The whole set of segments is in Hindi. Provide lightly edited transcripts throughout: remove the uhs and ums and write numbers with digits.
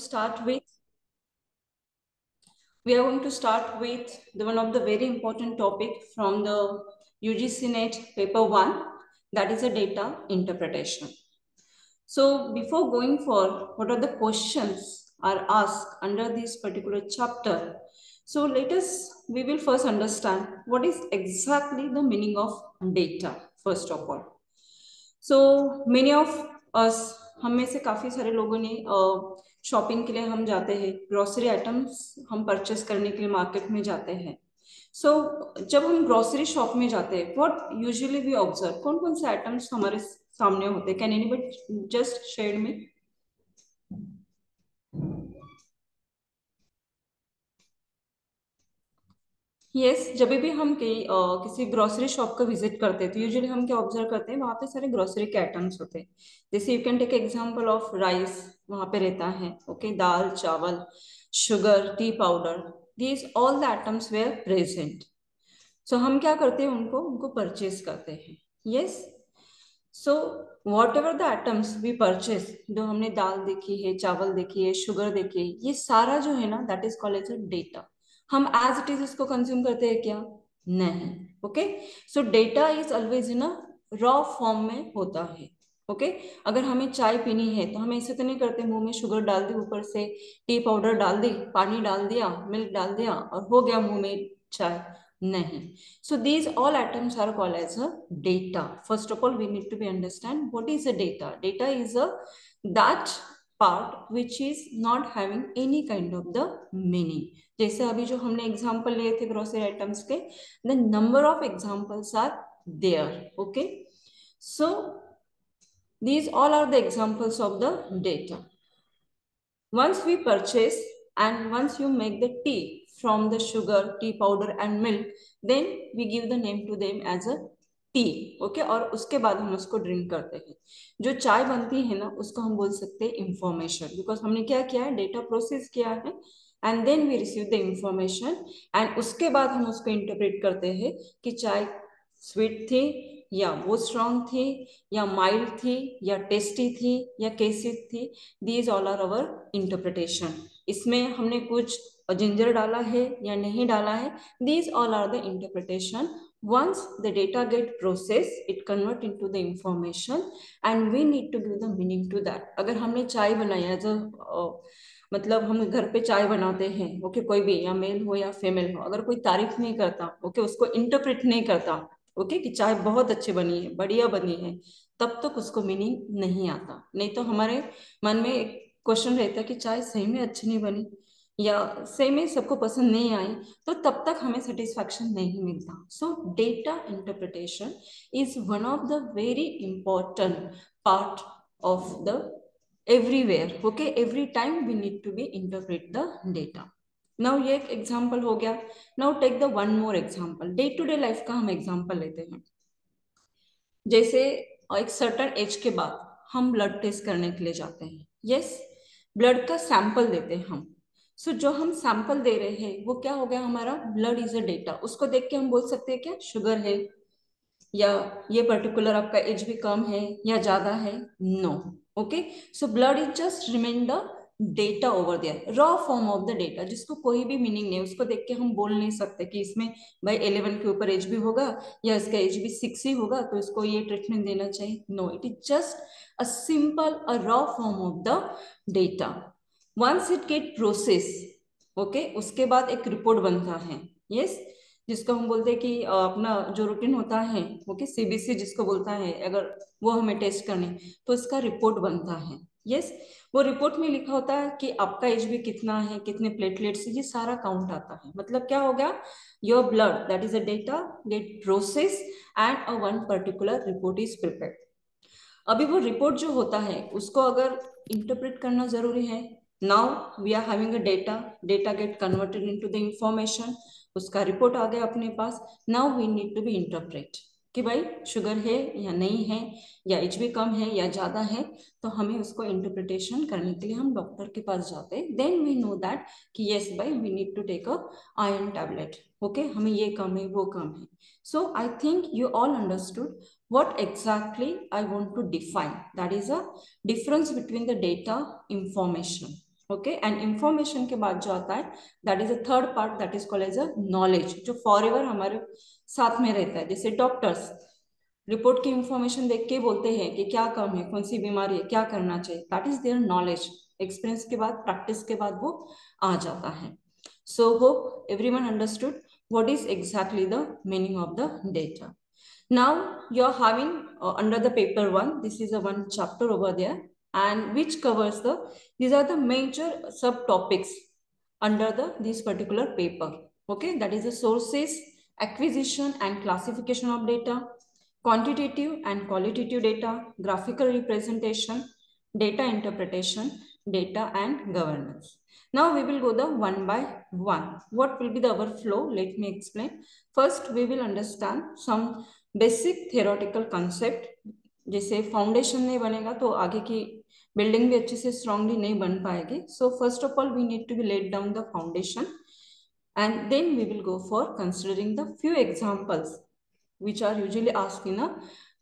start with we are going to start with one of the very important topic from the UGC NET paper 1, that is a data interpretation. So before going for what are the questions are asked under this particular chapter, so we will first understand what is exactly the meaning of data first of all. So many of us, हम में से काफी सारे लोगों ने शॉपिंग के लिए हम जाते हैं, ग्रोसरी आइटम्स हम परचेस करने के लिए मार्केट में जाते हैं. सो जब हम ग्रोसरी शॉप में जाते हैं, व्हाट यूजुअली वी ऑब्जर्व, कौन कौन से आइटम्स हमारे सामने होते हैं? कैन एनीबडी जस्ट शेयर में? यस, जब भी हम किसी ग्रोसरी शॉप का विजिट करते हैं तो यूजुअली हम क्या ऑब्जर्व करते हैं, वहां पे सारे ग्रोसरी के आइटम्स होते हैं. जैसे you can take example of rice, वहां पे रहता है, ओके, दाल चावल, sugar, tea powder, these all the items were present. So हम क्या करते हैं, उनको उनको परचेज करते हैं. Yes, so whatever the items we purchase, जो हमने दाल देखी है, चावल देखी है, शुगर देखी है, ये सारा जो है ना, that is called as a data. हम एज इट इज इसको कंज्यूम करते हैं क्या? नहीं. Okay, so data is always in a raw form में होता है. ओके, अगर हमें चाय पीनी है तो हम ऐसे तो नहीं करते, मुंह में शुगर डाल दी, ऊपर से टी पाउडर डाल दी, पानी डाल दिया, मिल्क डाल दिया और हो गया मुंह में चाय. नहीं. So these all atoms are called as a data. First of all, we need to be understand what is a data. Data is a that part which is not having any kind of the meaning. जैसे अभी जो हमने एग्जाम्पल लिए थे ग्रोसरी आइटम्स के, the number of examples are there. Okay, so these all are the examples of the data. Once we purchase and once you make the tea from the sugar, tea powder and milk, then we give the name to them as a T. Okay, और उसके बाद हम उसको ड्रिंक करते हैं. जो चाय बनती है ना, उसको हम बोल सकते हैं इंफॉर्मेशन, बिकॉज हमने क्या किया है, डेटा प्रोसेस किया है and then we receive the information and उसके बाद हम उसको इंटरप्रेट करते हैं कि चाय स्वीट थी या वो स्ट्रांग थी या माइल्ड थी या टेस्टी थी या कैसी थी. These all are our interpretation. इसमें हमने कुछ जिंजर डाला है या नहीं डाला है, these all are the interpretation. Once the data get processed, it convert into the information and we need to give the meaning to that. अगर हमने चाय बनाया जो मतलब हम घर पे चाय बनाते हैं, ओके, कोई भी या मेल हो या फीमेल हो, अगर कोई तारीफ नहीं करता, ओके, उसको इंटरप्रेट नहीं करता, ओके, कि चाय बहुत अच्छी बनी है, बढ़िया बनी है, तब तक उसको मीनिंग नहीं आता. नहीं तो हमारे मन में एक क्वेश्चन रहता है कि चाय सही में अच्छी नहीं बनी या सही में सबको पसंद नहीं आई, तो तब तक हमें सेटिस्फैक्शन नहीं मिलता. So data interpretation is one of the very important part of the everywhere. Okay, every time we need to be interpret the data. Now ये एक एग्जाम्पल हो गया. Now take the one more example, day to day life का हम एग्जाम्पल लेते हैं. जैसे एक सर्टन एज के बाद हम ब्लड टेस्ट करने के लिए जाते हैं. यस, ब्लड का सैंपल देते हैं हम. सो जो हम सैंपल दे रहे हैं वो क्या हो गया, हमारा ब्लड इज अ डेटा. उसको देख के हम बोल सकते हैं क्या शुगर है या ये पर्टिकुलर आपका एज भी कम है या ज्यादा है? No. Okay, so blood is just remain the data over there, raw form of the data, जिसको कोई भी मीनिंग नहीं. उसको देख के हम बोल नहीं सकते कि इसमें भाई 11 के ऊपर एज भी होगा या इसका एज भी 6 ही होगा तो इसको ये ट्रीटमेंट देना चाहिए. No, it is just a simple a raw form of the data. Once it get process, okay, उसके बाद एक रिपोर्ट बनता है. यस, जिसको हम बोलते हैं कि अपना जो रूटीन होता है, ओके, सीबीसी जिसको बोलता है, अगर वो हमें टेस्ट करने तो इसका रिपोर्ट बनता है. यस, वो रिपोर्ट में लिखा होता है कि आपका एज भी कितना है, कितने प्लेटलेट्स, ये सारा काउंट आता है. मतलब क्या हो गया, your blood that is a data gate process and a one particular report is prepared. अभी वो रिपोर्ट जो होता है उसको अगर इंटरप्रेट करना जरूरी है. Now we are having a data, data get converted into the information, उसका रिपोर्ट आ गया अपने पास. Now we need to be interpret कि भाई शुगर है या नहीं है या एच बी कम है या ज्यादा है. तो हमें उसको इंटरप्रिटेशन करने के लिए हम डॉक्टर के पास जाते हैं. देन वी नो दैट कि यस भाई we need to take a iron tablet. Okay, हमें ये कम है वो कम है. So I think you all understood what exactly I want to define. That is a difference between the data information. Okay, and information के बाद जो आता है that is a third part, that is called as a knowledge, जो फॉर एवर हमारे साथ में रहता है। जैसे डॉक्टर्स रिपोर्ट की इंफॉर्मेशन देख के बोलते हैं कि क्या कम है, कौन सी बीमारी है, क्या करना चाहिए, that is their knowledge. Experience के बाद, प्रैक्टिस के बाद वो आ जाता है। सो hope everyone understood what is exactly the meaning of the data. Now you are having under the paper one, this is a one chapter over there, and which covers the, these are the major subtopics under the this particular paper. Okay, that is the sources, acquisition and classification of data, quantitative and qualitative data, graphical representation, data interpretation, data and governance. Now we will go the one by one. What will be the our flow? Let me explain. First, we will understand some basic theoretical concept. जैसे फाउंडेशन नहीं बनेगा तो आगे की बिल्डिंग भी अच्छे से स्ट्रांगली नहीं बन पाएगी. So first of all we need to be let down the foundation, and then we will go for considering the few examples which are usually asked in a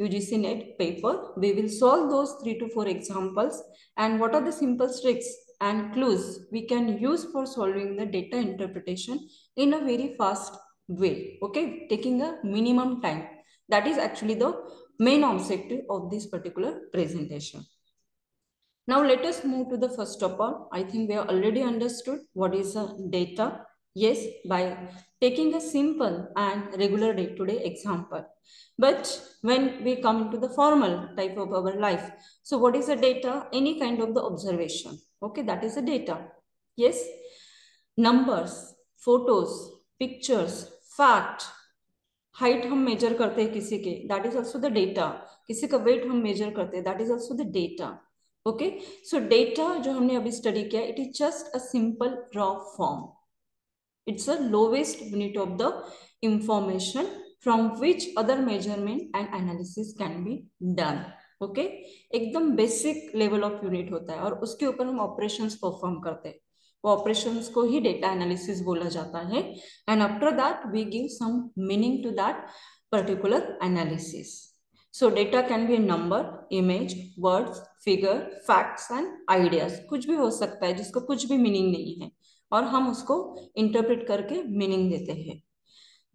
UGC NET paper. We will solve those 3 to 4 examples, and what are the simple tricks and clues we can use for solving the data interpretation in a very fast way. Okay, taking a minimum time. That is actually the main objective of this particular presentation. Now let us move to the first of all. I think we have already understood what is a data. Yes, by taking a simple and regular day-to-day example. But when we come into the formal type of our life, so what is a data? Any kind of the observation. Okay, that is a data. Yes, numbers, photos, pictures, fact, height हम मेजर करते हैं किसी के, that is also the data. किसी का वेट हम मेजर करते हैं, that is also the data. Okay, so data जो हमने अभी स्टडी किया, it is just a simple raw form. It's a lowest unit of the information from which other measurement and analysis can be done. Okay, एकदम बेसिक लेवल ऑफ यूनिट होता है, और उसके ऊपर हम ऑपरेशंस परफॉर्म करते हैं. वो ऑपरेशंस को ही डेटा एनालिसिस बोला जाता है. And after that we give some meaning to that particular analysis. So data can be a number, image, words, figure, facts and ideas. कुछ भी हो सकता है जिसको कुछ भी मीनिंग नहीं है, और हम उसको इंटरप्रेट करके मीनिंग देते हैं.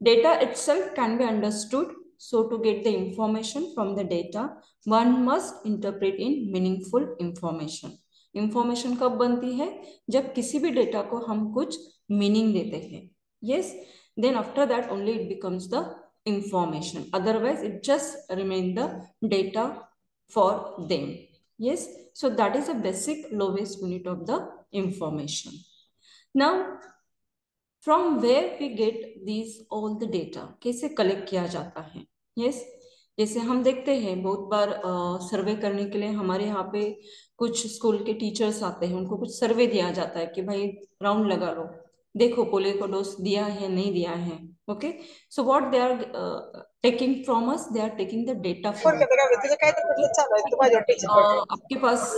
Data itself can be understood. So to get the information from the data, one must interpret in meaningful information. Information कब बनती है? जब किसी भी डेटा को हम कुछ मीनिंग देते हैं. Yes, then after that only it becomes the information. Otherwise, it just remain the data for them. Yes, so that is the basic lowest unit of the information. Now, from where we get these all the data, कैसे कलेक्ट किया जाता है. यस, जैसे हम देखते हैं बहुत बार सर्वे करने के लिए हमारे यहाँ पे कुछ स्कूल के टीचर्स आते हैं, उनको कुछ सर्वे दिया जाता है कि भाई राउंड लगा लो, देखो पोलियो को डोज दिया है नहीं दिया है. Okay, so what they are taking from us, they are taking the data from. आपके पास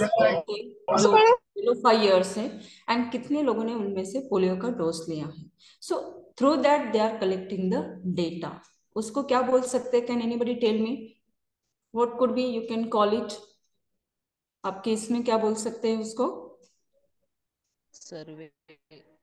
जो 5 years है, एंड कितने लोगों ने उनमें से पोलियो का डोज लिया है. So through that they are collecting the data. उसको क्या बोल सकते हैं? Can anybody tell me what could be, you can call it. आपके इसमें क्या बोल सकते हैं उसको? सर्वे.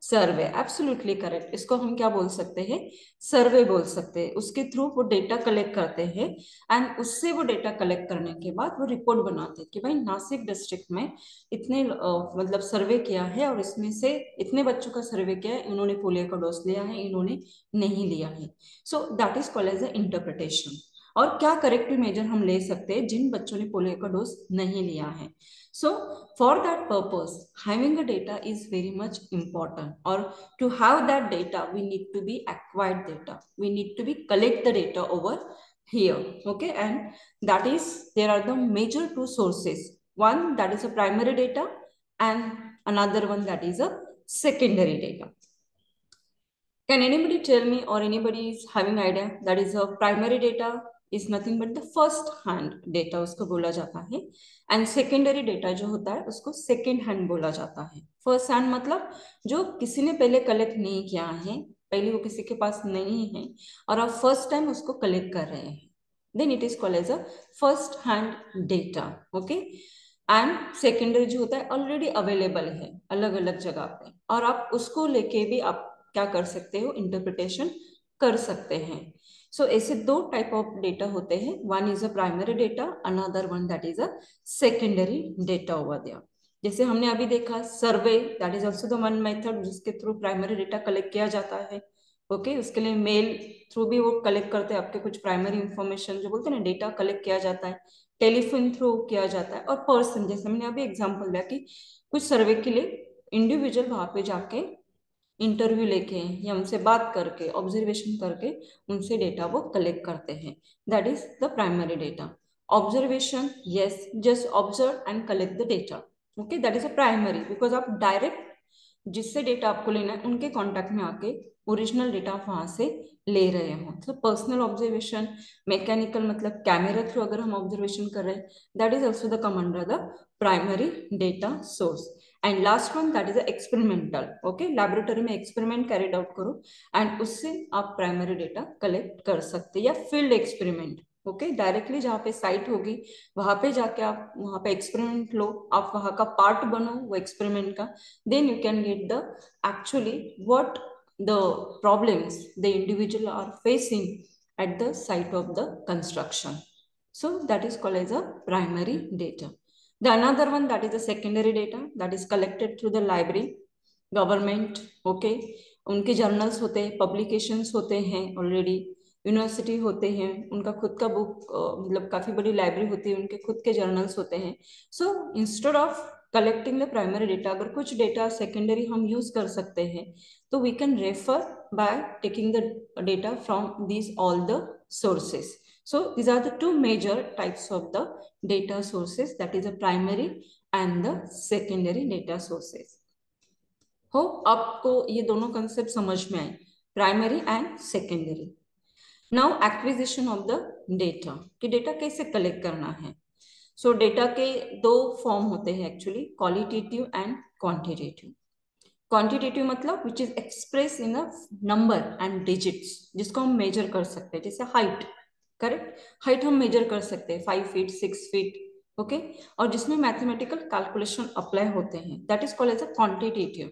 Survey, absolutely correct. इसको हम क्या बोल सकते हैं? सर्वे बोल सकते हैं. उसके थ्रू वो डेटा कलेक्ट करते हैं, एंड उससे वो डेटा कलेक्ट करने के बाद वो रिपोर्ट बनाते हैं कि भाई नासिक डिस्ट्रिक्ट में इतने मतलब सर्वे किया है, और इसमें से इतने बच्चों का सर्वे किया है, इन्होंने पोलियो का डोज लिया है, इन्होंने नहीं लिया है. So that is called as a interpretation. और क्या करेक्टिव मेजर हम ले सकते हैं जिन बच्चों ने पोलियो का डोज नहीं लिया है. So for that purpose, having a data is very much important. Or to have that data, we need to be acquired data. We need to be collect the data over here. Okay, and that is, there are the major two sources. One that is a primary data, and another one that is a secondary data. Can anybody tell me, or anybody is having idea, that is a primary data is nothing but the first hand data उसको बोला जाता है, एंड सेकेंडरी डेटा जो होता है उसको सेकेंड हैंड बोला जाता है. फर्स्ट हैंड मतलब जो किसी ने पहले कलेक्ट नहीं किया है, पहले वो किसी के पास नहीं है, और आप फर्स्ट टाइम उसको कलेक्ट कर रहे हैं, then it is called as a first hand data. Okay, and secondary जो होता है ऑलरेडी अवेलेबल है अलग अलग जगह पे, और आप उसको लेके भी आप क्या कर सकते हो, इंटरप्रिटेशन कर सकते हैं। सो ऐसे दो टाइप ऑफ डेटा होते हैं, one is a primary data, another one that is a secondary data over there. जैसे हमने अभी देखा survey, that is also the one method जिसके थ्रू प्राइमरी डेटा कलेक्ट किया जाता है। ओके उसके लिए मेल थ्रू भी वो कलेक्ट करते हैं आपके कुछ प्राइमरी इंफॉर्मेशन जो बोलते हैं ना, डेटा कलेक्ट किया जाता है। टेलीफोन थ्रू किया जाता है, और पर्सन जैसे मैंने अभी एग्जांपल दिया कि कुछ सर्वे के लिए इंडिविजुअल वहां पे जाके इंटरव्यू लेके या उनसे बात करके ऑब्जर्वेशन करके उनसे डेटा वो कलेक्ट करते हैं। That is the primary data. Observation, yes, just observe and collect the data. Okay that is a primary, because आप डायरेक्ट जिससे डेटा आपको लेना है उनके कांटेक्ट में आके ओरिजिनल डेटा आप वहां से ले रहे हो। तो पर्सनल ऑब्जर्वेशन, मैकेनिकल मतलब कैमरा थ्रू अगर हम ऑब्जर्वेशन कर रहे हैं, that is also the come under the primary data source. And last one that is experimental. Okay laboratory में एक्सपेरिमेंट कैरिड आउट करो एंड उससे आप प्राइमरी डेटा कलेक्ट कर सकते हैं, या फील्ड एक्सपेरिमेंट। ओके डायरेक्टली जहाँ पे साइट होगी वहां पे जाके आप वहां पे एक्सपेरिमेंट लो, आप वहां का पार्ट बनो वो एक्सपेरिमेंट का, then you can get the actually what the problems the individual are facing at the site of the construction. So that is called as a primary data. The another one that is the secondary data that is collected through the library, government. Okay उनके जर्नल्स होते हैं, पब्लिकेशंस होते हैं ऑलरेडी, यूनिवर्सिटी होते हैं उनका खुद का बुक, मतलब काफी बड़ी लाइब्रेरी होती है, उनके खुद के जर्नल्स होते हैं। So instead of collecting the primary data, अगर कुछ डेटा सेकेंडरी हम यूज कर सकते हैं तो we can refer by taking the data from these all the sources. So these are the two major types of the data sources, that is the primary and the secondary data sources. हो आपको ये दोनों कंसेप्ट समझ में आए, primary and secondary. Now acquisition of the data, कि डेटा कैसे कलेक्ट करना है। सो डेटा के दो फॉर्म होते हैं actually, qualitative and quantitative. Quantitative मतलब which is express in a number and digits, जिसको हम मेजर कर सकते हैं, जैसे हाइट। करेक्ट, हाइट हम मेजर कर सकते हैं 5 फीट 6 फीट। ओके और जिसमें मैथमेटिकल कैलकुलेशन अप्लाई होते हैं, that is called as a quantitative.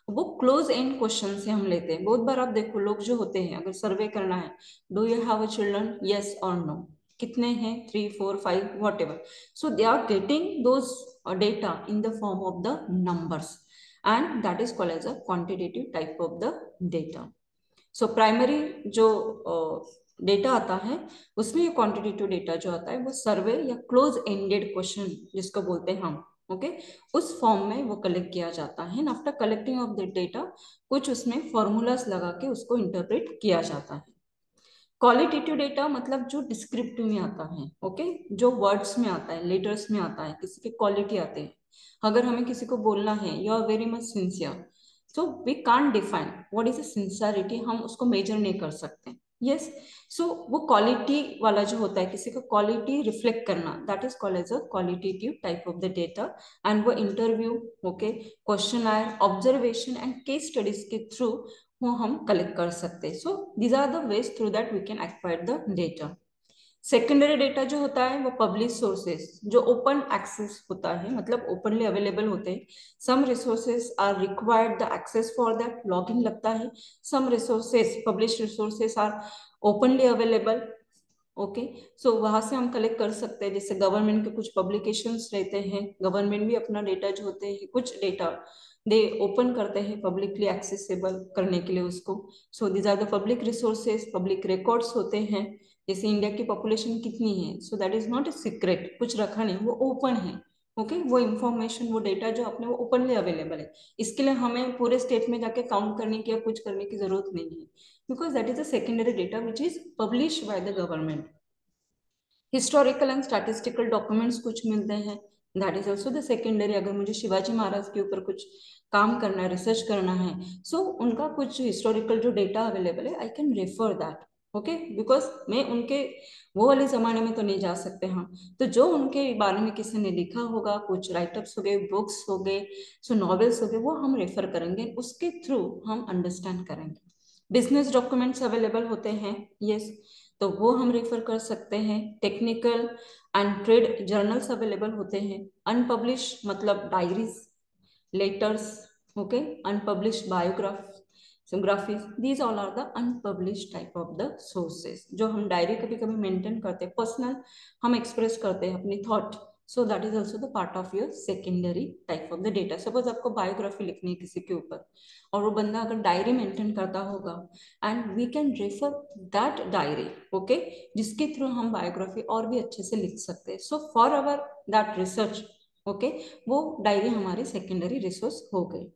वो क्लोज एंड क्वेश्चन से हम लेते हैं। बहुत बार आप देखो लोग जो होते हैं, अगर सर्वे करना है, do you have a children, yes और नो, कितने हैं, 3 4 5 whatever, so they are getting those data in the form of the numbers, and that is called as a quantitative type of the data. So primary जो डेटा आता है उसमें ये क्वांटिटेटिव डेटा जो आता है वो सर्वे या क्लोज एंडेड क्वेश्चन जिसको बोलते हैं हम, ओके उस फॉर्म में वो कलेक्ट किया जाता है। After collecting of the data कुछ उसमें फॉर्मूलाज लगा के उसको इंटरप्रेट किया जाता है। क्वालिटेटिव डेटा मतलब जो डिस्क्रिप्टिव में आता है, ओके जो वर्ड्स में आता है, लेटर्स में आता है, किसी की क्वालिटी आते हैं। अगर हमें किसी को बोलना है you are very much sincere, so we can't define what is a sincerity, हम उसको मेजर नहीं कर सकते। यस, सो वो क्वालिटी वाला जो होता है, किसी का क्वालिटी रिफ्लेक्ट करना, that is called as a qualitative type of the data. And वो interview, okay questionnaire, observation and case studies के थ्रू वो हम कलेक्ट कर सकते हैं। So these are the ways through that we can acquire the data. Secondary data जो होता है वो पब्लिश सोर्सेस, जो ओपन एक्सेस होता है, मतलब ओपनली अवेलेबल होते हैं। Some resources are required the access for that, login लगता है। Some resources, publish resources are openly available. Okay so वहां से हम कलेक्ट कर सकते हैं। जैसे गवर्नमेंट के कुछ पब्लिकेशंस रहते हैं, गवर्नमेंट भी अपना डेटा जो होते हैं, कुछ डेटा दे ओपन करते हैं पब्लिकली एक्सेसिबल करने के लिए उसको। So these are the public resources, public records होते हैं। जैसे इंडिया की पॉपुलेशन कितनी है, so that is not a secret, कुछ रखा नहीं, वो ओपन है। ओके वो इंफॉर्मेशन, वो डेटा जो अपने वो ओपनली अवेलेबल है। इसके लिए हमें पूरे स्टेट में जाके काउंट करने की या कुछ करने की जरूरत नहीं है, because that is a secondary data which is publish by the government. Historical and statistical documents कुछ मिलते हैं, that is also the secondary. अगर मुझे शिवाजी महाराज के ऊपर कुछ काम करना है, रिसर्च करना है, सो उनका कुछ हिस्टोरिकल जो डेटा अवेलेबल है, I can refer that. Okay because मैं उनके वो वाले जमाने में तो नहीं जा सकते हम, तो जो उनके बारे में किसी ने लिखा होगा, कुछ राइटअप्स हो गए, बुक्स हो गए, सो नॉवेल्स हो गए, वो हम रेफर करेंगे, उसके थ्रू हम अंडरस्टैंड करेंगे। बिजनेस डॉक्यूमेंट्स अवेलेबल होते हैं, यस, तो वो हम रेफर कर सकते हैं। Technical and trade journals available होते हैं। अनपब्लिश मतलब diaries, letters, okay, unpublished biographies, these all are the unpublished type of the sources. जो हम डायरी कभी कभी मेंटेन करते हैं, पर्सनल हम एक्सप्रेस करते हैं अपनी thought, so that is also the part of your secondary type of the data. Suppose आपको बायोग्राफी लिखनी है किसी के ऊपर, और वो बंदा अगर डायरी मेंटेन करता होगा, and we can refer that diary, okay, जिसके थ्रू हम बायोग्राफी और भी अच्छे से लिख सकते हैं। So for our that research, okay, वो डायरी हमारी सेकेंडरी रिसोर्स हो गई।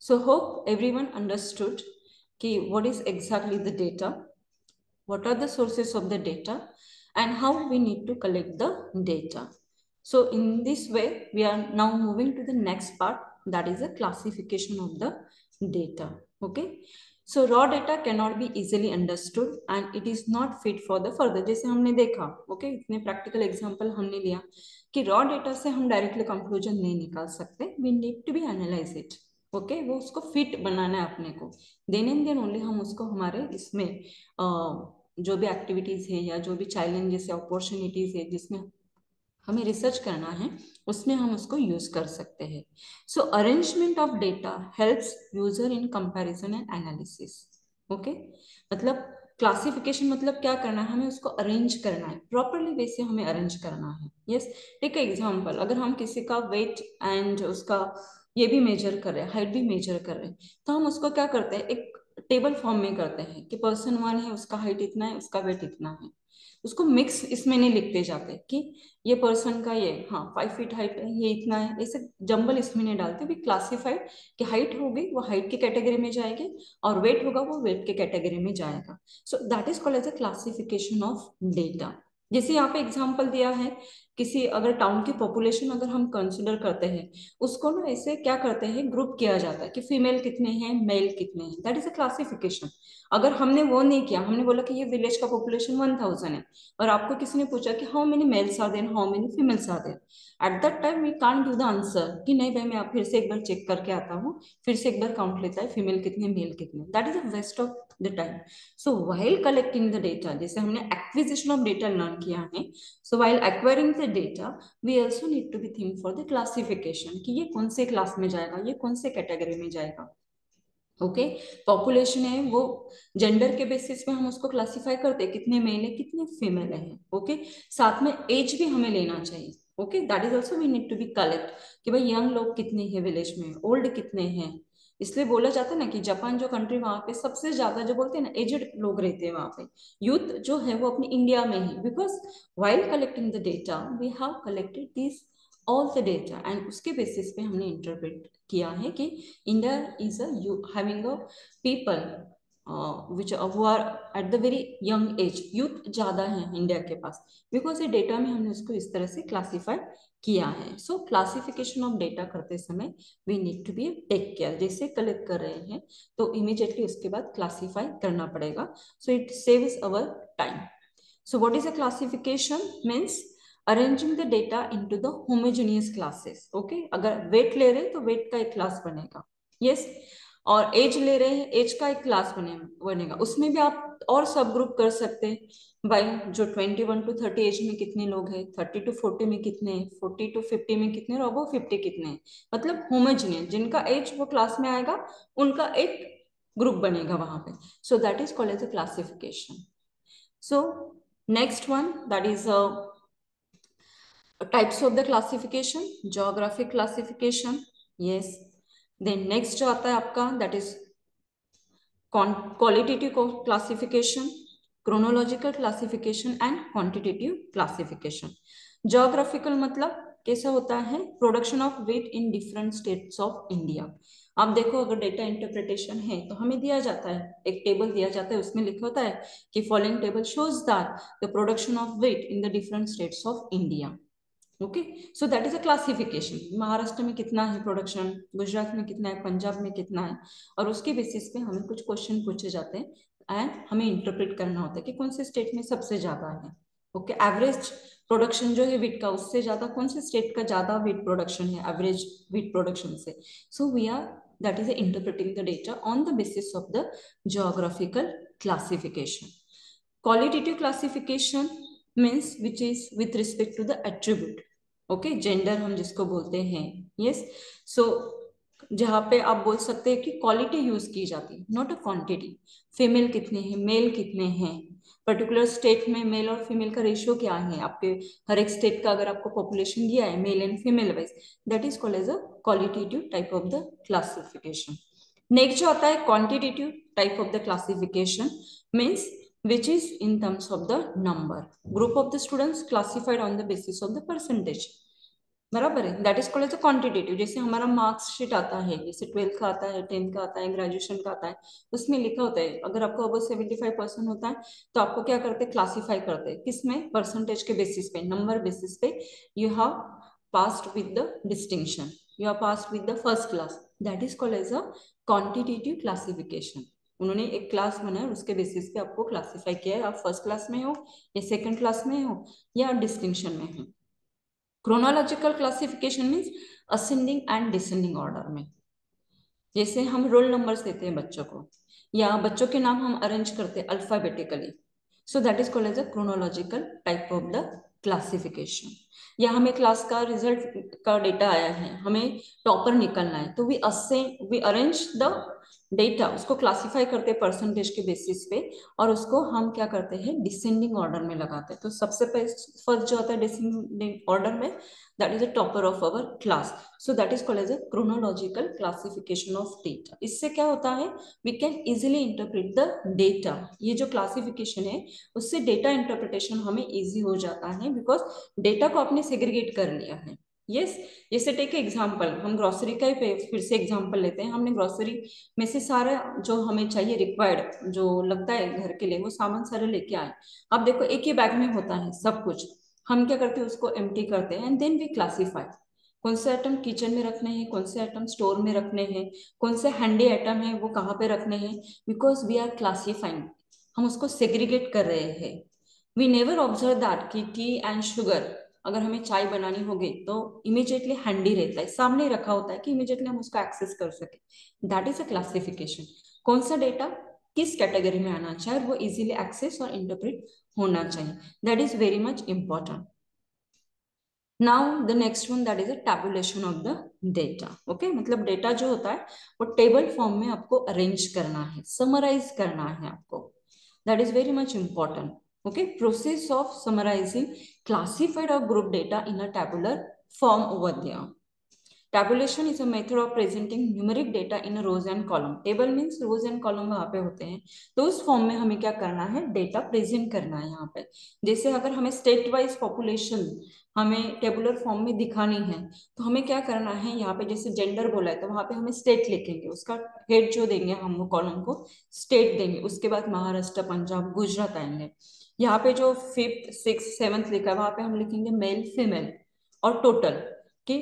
सो होप एवरीवन अंडरस्टूड कि what is exactly the data, what are the sources of the data, and how we need to collect the data. So in this way we are now moving to the next part, that is the classification of the data. Okay, so raw data cannot be easily understood and it is not fit for the further, जैसे हमने देखा, okay, इतने practical example हमने लिया कि रॉ डेटा से हम डायरेक्टली कंक्लूजन नहीं निकाल सकते, we need to be analyse it, okay, वो उसको फिट बनाना है अपने को, देन एंड देन ओनली हम उसको हमारे इसमें जो भी एक्टिविटीज है या जो भी चैलेंजेस या अपॉर्चुनिटीज है जिसमें हमें रिसर्च करना है, उसमें हम उसको यूज कर सकते हैं। So arrangement of data helps user in comparison and analysis, okay, मतलब क्लासिफिकेशन मतलब क्या करना है, हमें उसको अरेंज करना है, प्रॉपरली वे से हमें अरेंज करना है। यस, टेक एग्जांपल, अगर हम किसी का वेट एंड उसका ये भी मेजर कर रहे हैं, हाइट भी मेजर कर रहे हैं, तो हम उसको क्या करते हैं, एक टेबल फॉर्म में करते हैं कि पर्सन 1 है, उसका हाइट इतना है, उसका वेट इतना है, उसको मिक्स इसमें नहीं लिखते जाते कि ये पर्सन का ये, हाँ 5 फीट हाइट है, ये इतना है, ऐसे जंबल इसमें नहीं डालते, भी क्लासिफाइड कि हाइट होगी वो हाइट की कैटेगरी में जाएगी और वेट होगा वो वेट के कैटेगरी में जाएगा। So that is called as a classification of data. जैसे यहाँ पे एग्जांपल दिया है, किसी अगर टाउन की पॉपुलेशन अगर हम कंसिडर करते हैं, उसको ना ऐसे क्या करते हैं, ग्रुप किया जाता है कि फीमेल कितने हैं, मेल कितने हैं, दैट इज अ क्लासिफिकेशन। अगर हमने वो नहीं किया, हमने बोला कि ये विलेज का पॉपुलेशन 1000 है, और आपको किसी ने पूछा कि how many males are there, how many females are there, at that time we can't give the answer कि नहीं भाई मैं आप फिर से एक बार चेक करके आता हूँ, फिर से एक बार काउंट लेता है, फीमेल कितने मेल कितने, that is a waste of the time. So while collecting the data, जैसे हमने एक्विजिशन ऑफ डेटा लर्न किया है, so while acquiring the data we also need to be think for the classification कि ये कौन से क्लास में जाएगा, ये कौन से कैटेगरी में जाएगा। ओके, पॉपुलेशन है वो जेंडर के बेसिस पे हम उसको क्लासिफाई करते हैं, कितने मेल है कितने फीमेल है, ओके, साथ में एज भी हमें लेना चाहिए, okay, that is also we need to be collect कि भाई यंग लोग कितने हैं विलेज में, ओल्ड कितने हैं। इसलिए बोला जाता है ना कि जापान जो कंट्री, वहां पे सबसे ज्यादा जो बोलते हैं ना एजेड लोग रहते हैं वहां पे, यूथ जो है वो अपनी इंडिया में ही, because while collecting the data we have collected this all the data and उसके बेसिस पे हमने इंटरप्रेट किया है कि India is having a people which who are at the very young age, youth ज्यादा है इंडिया के पास, बिकॉज ये डेटा में हमने उसको इस तरह से क्लासिफाई किया है। सो क्लासिफिकेशन ऑफ डेटा करते समय we need to be take care, जैसे कलेक्ट कर रहे हैं तो इमीडिएटली उसके बाद क्लासिफाई करना पड़ेगा, so it saves our time. So what is a classification? Means arranging the data into the homogeneous classes. Okay, अगर weight ले रहे हैं तो weight का एक क्लास बनेगा, yes, और एज ले रहे हैं एज का एक क्लास बनेगा, उसमें भी आप और सब ग्रुप कर सकते हैं भाई, जो 21 to 30 एज में कितने लोग हैं, 30 to 40 में कितने हैं, 40 to 50 में कितने, और अबव 50 कितने हैं, मतलब होमोजेनियस, जिनका एज वो क्लास में आएगा उनका एक ग्रुप बनेगा वहां पे। So that is called as a classification. So next one, that is types of the classification, geographic classification, yes, then next जो आता है आपका that is qualitative classification, chronological classification and quantitative classification. Geographical मतलब कैसा होता है, production of wheat in different states of India. आप देखो अगर डेटा इंटरप्रिटेशन है तो हमें दिया जाता है, एक टेबल दिया जाता है, उसमें लिखा होता है कि following table shows that the production of wheat in the different states of India. Okay, so that is a classification, Maharashtra में कितना है प्रोडक्शन, गुजरात में कितना है, पंजाब में कितना है, और उसके बेसिस पे हमें कुछ क्वेश्चन पूछे जाते हैं एंड हमें इंटरप्रेट करना होता है कि कौन से स्टेट में सबसे ज्यादा है। ओके, एवरेज प्रोडक्शन जो है वीट का, उससे ज्यादा कौन से स्टेट का ज्यादा वीट प्रोडक्शन है एवरेज वीट प्रोडक्शन से। So we are that is interpreting the data on the basis of the geographical classification. Qualitative classification means which is with respect to the attribute. Okay, gender हम जिसको बोलते हैं. यस, सो जहाँ पे आप बोल सकते हैं कि क्वालिटी यूज की जाती है, नॉट अ क्वांटिटी. फीमेल कितने हैं, मेल कितने हैं, पर्टिकुलर स्टेट में मेल और फीमेल का रेशियो क्या है, आपके हर एक स्टेट का अगर आपको पॉपुलेशन दिया है male and female wise, that is called as a qualitative type of the classification. Next जो आता है quantitative type of the classification means which is in terms of the number, group of the students classified on the basis of the percentage. बराबर है, that is called as quantitative. जैसे हमारा मार्क्स शीट आता है, जैसे 12th का आता है, 10th का आता है, ग्रेजुएशन का आता है, उसमें लिखा होता है अगर आपको अब 75% होता है तो आपको क्या करते हैं, क्लासीफाई करते हैं किसमें, परसेंटेज के बेसिस पे, नंबर बेसिस पे. You have passed with the distinction, you have passed with the first class, that is called as a quantitative classification. उन्होंने एक क्लास बनाया, उसके बेसिस पे आपको क्लासिफाई किया है, आप फर्स्ट क्लास में हो या सेकंड क्लास में हो या डिस्टिंक्शन में हो. Chronological classification means ascending and descending order में. जैसे हम रोल नंबर्स देते हैं बच्चों को, या बच्चों के नाम हम अरेंज करते हैं alphabetically, so that is called as a chronological type of the classification. या हमें क्लास का रिजल्ट का डेटा आया है, हमें टॉपर निकलना है, तो वी अरेंज द डेटा, उसको क्लासिफाई करते हैं परसेंटेज के बेसिस पे, और उसको हम क्या करते हैं, डिसेंडिंग ऑर्डर में लगाते हैं. तो सबसे फर्स्ट जो आता है डिसेंडिंग ऑर्डर में, that is a topper of our class. So that is called as a chronological classification of data. इससे क्या होता है, we can easily interpret the data. ये जो क्लासिफिकेशन है उससे डेटा इंटरप्रिटेशन हमें इजी हो जाता है, बिकॉज डेटा को आपने सेग्रीगेट कर लिया है. यस, जैसे टेक एग्जांपल, हम ग्रोसरी का ही फिर से एग्जांपल लेते हैं. हमने ग्रोसरी में से सारा जो हमें चाहिए रिक्वायर्ड जो लगता है घर के लिए, वो सामान सारे लेके आए. अब देखो एक ही बैग में होता है सब कुछ, हम क्या करते हैं, उसको एम्प्टी करते हैं एंड देन वी क्लासीफाई. कौन से आइटम किचन में रखने हैं, कौन से आइटम स्टोर में रखने हैं, कौन से हैंडी आइटम है वो कहाँ पे रखने हैं, बिकॉज वी आर क्लासीफाइंग. हम उसको सेग्रीगेट कर रहे हैं. वी नेवर ऑब्जर्व दैट कि टी एंड शुगर, अगर हमें चाय बनानी होगी तो इमीडिएटली हैंडी रहता है, सामने रखा होता है कि इमीडिएटली हम उसको एक्सेस कर सके. That is a classification. कौन सा डेटा किस कैटेगरी में आना चाहिए और वो इजीली एक्सेस और इंटरप्रेट होना चाहिए, that is very much important. Now the next one, that is a tabulation of the data. Okay, मतलब डेटा जो होता है वो टेबल फॉर्म में आपको अरेंज करना है, समराइज करना है आपको. That is very much important. Okay, process of summarising classified or group data in a tabular form over there. Tabulation is a method of presenting numeric data in a rows and column. Table means rows and column वहाँ पे होते हैं, तो उस फॉर्म में हमें क्या करना है, डेटा प्रेजेंट करना है यहाँ पे. जैसे अगर हमें स्टेट वाइज पॉपुलेशन हमें टेबुलर फॉर्म में दिखानी है, तो हमें क्या करना है, यहाँ पे जैसे जेंडर बोला है तो वहां पे हमें स्टेट लिखेंगे, उसका हेड जो देंगे हम वो कॉलम को स्टेट देंगे, उसके बाद महाराष्ट्र, पंजाब, गुजरात आएंगे. यहाँ पे जो फिफ्थ सिक्स सेवंथ लिखा है वहां पे हम लिखेंगे मेल फीमेल और टोटल, कि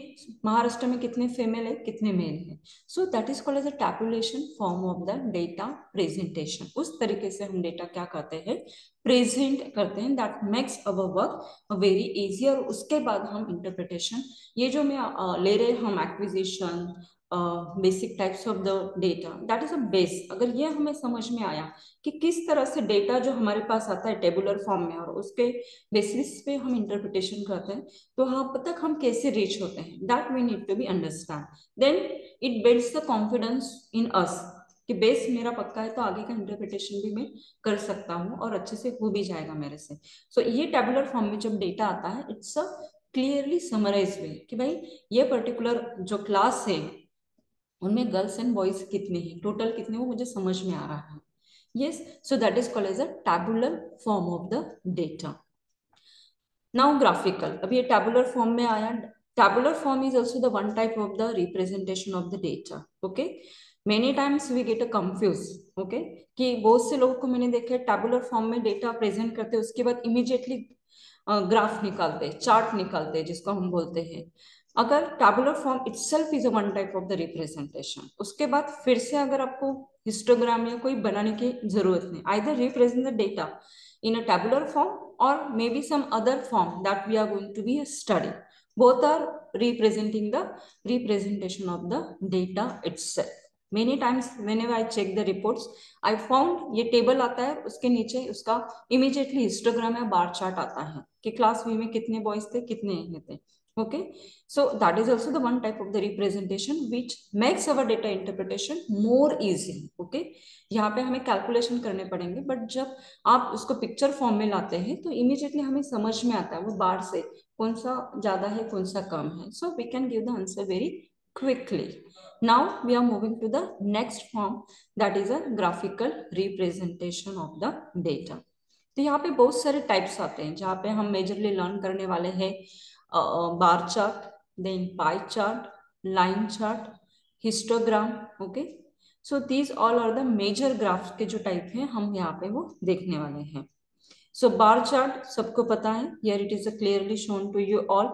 महाराष्ट्र में कितने फीमेल है कितने मेल है. So that is called as a tabulation form of the data presentation. उस तरीके से हम डेटा क्या करते हैं, प्रेजेंट करते हैं. That makes our work very easy. और उसके बाद हम इंटरप्रिटेशन, ये जो मैं ले रहे हम acquisition, basic types of the data, that is a base. अगर ये हमें समझ में आया कि किस तरह से डेटा जो हमारे पास आता है टेबुलर फॉर्म में और उसके बेसिस पे हम इंटरप्रिटेशन करते हैं, तो वहां तक हम कैसे रीच होते हैं, that we need to be understand. Then it builds the confidence in us कि बेस मेरा पक्का है तो आगे का इंटरप्रिटेशन भी मैं कर सकता हूँ और अच्छे से हो भी जाएगा मेरे से. सो ये टेबुलर फॉर्म में जब डेटा आता है, इट्स अ क्लियरली समराइज वे कि भाई ये पर्टिकुलर जो क्लास है उनमें गर्ल्स एंड बॉयज कितने हैं, टोटल कितने, वो मुझे समझ में आ रहा है. Yes, so that is called as a tabular form of the data. Now graphical, अब ये टैबुलर फॉर्म में आया. Tabular form is also the one type of the representation of the data. Okay, many times we get a confuse. Okay, कि बहुत से लोगों को मैंने देखा है टैबुलर फॉर्म में डेटा प्रेजेंट करते हैं, उसके बाद इमीडिएटली ग्राफ निकालते हैं, चार्ट निकालते हैं जिसको हम बोलते हैं. अगर tabular form itself is a one type of the representation, उसके बाद फिर से अगर आपको हिस्टोग्राम या कोई बनाने की जरूरत नहीं, either represent the data in a tabular form or maybe some other form that we are going to be study. Both are representing the representation of the data itself. Many times whenever I check the reports I found ये टेबल आता है, उसके नीचे उसका इमीडिएटली हिस्टोग्राम या बार चार्ट आता है कि क्लास वी में कितने बॉयज थे, कितने नहीं थे. Okay, so that is also the one type of the representation which makes our data interpretation more easy. Okay, यहाँ पे हमें कैलकुलेशन करने पड़ेंगे, बट जब आप उसको पिक्चर फॉर्म में लाते हैं तो इमीडिएटली हमें समझ में आता है वो बार से कौन सा ज्यादा है कौन सा कम है. So we can give the answer very quickly. Now we are moving to the next form, that is a graphical representation of the data. तो यहाँ पे बहुत सारे टाइप्स आते हैं जहाँ पे हम मेजरली लर्न करने वाले हैं bar chart, then pie chart, line chart, histogram. Okay, so these all are the major graph के जो टाइप हैं हम यहाँ पे वो देखने वाले हैं. सो बार चार्ट सबको पता है, here it is clearly shown to you all.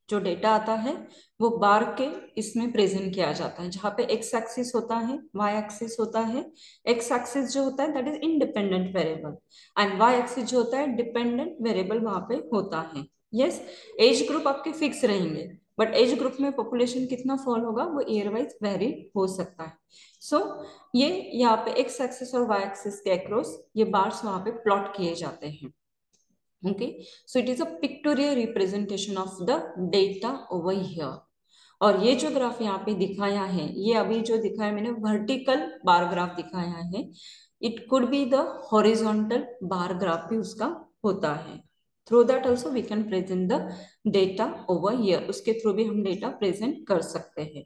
जो डेटा आता है वो बार के इसमें प्रेजेंट किया जाता है, जहाँ पे एक्स एक्सिस होता है, वाई एक्सिस होता है. एक्स एक्सिस जो होता है that is independent variable, and Y axis जो होता है डिपेंडेंट वेरिएबल वहां पे होता है. यस, एज ग्रुप आपके फिक्स रहेंगे, बट एज ग्रुप में पॉपुलेशन कितना फॉल होगा वो ईयर वाइज वेरी हो सकता है. सो ये यहाँ पे एक्स एक्सिस और वाई एक्सिस के अक्रॉस ये बार्स वहां पे प्लॉट किए जाते हैं. Okay, so it is a pictorial representation of the data over here. और ये जो ग्राफ यहाँ पे दिखाया है, ये अभी जो दिखाया मैंने वर्टिकल बार ग्राफ दिखाया है, it could be the horizontal bar graph भी उसका होता है. Through that also we can present the data over here, उसके थ्रू भी हम डेटा प्रेजेंट कर सकते हैं.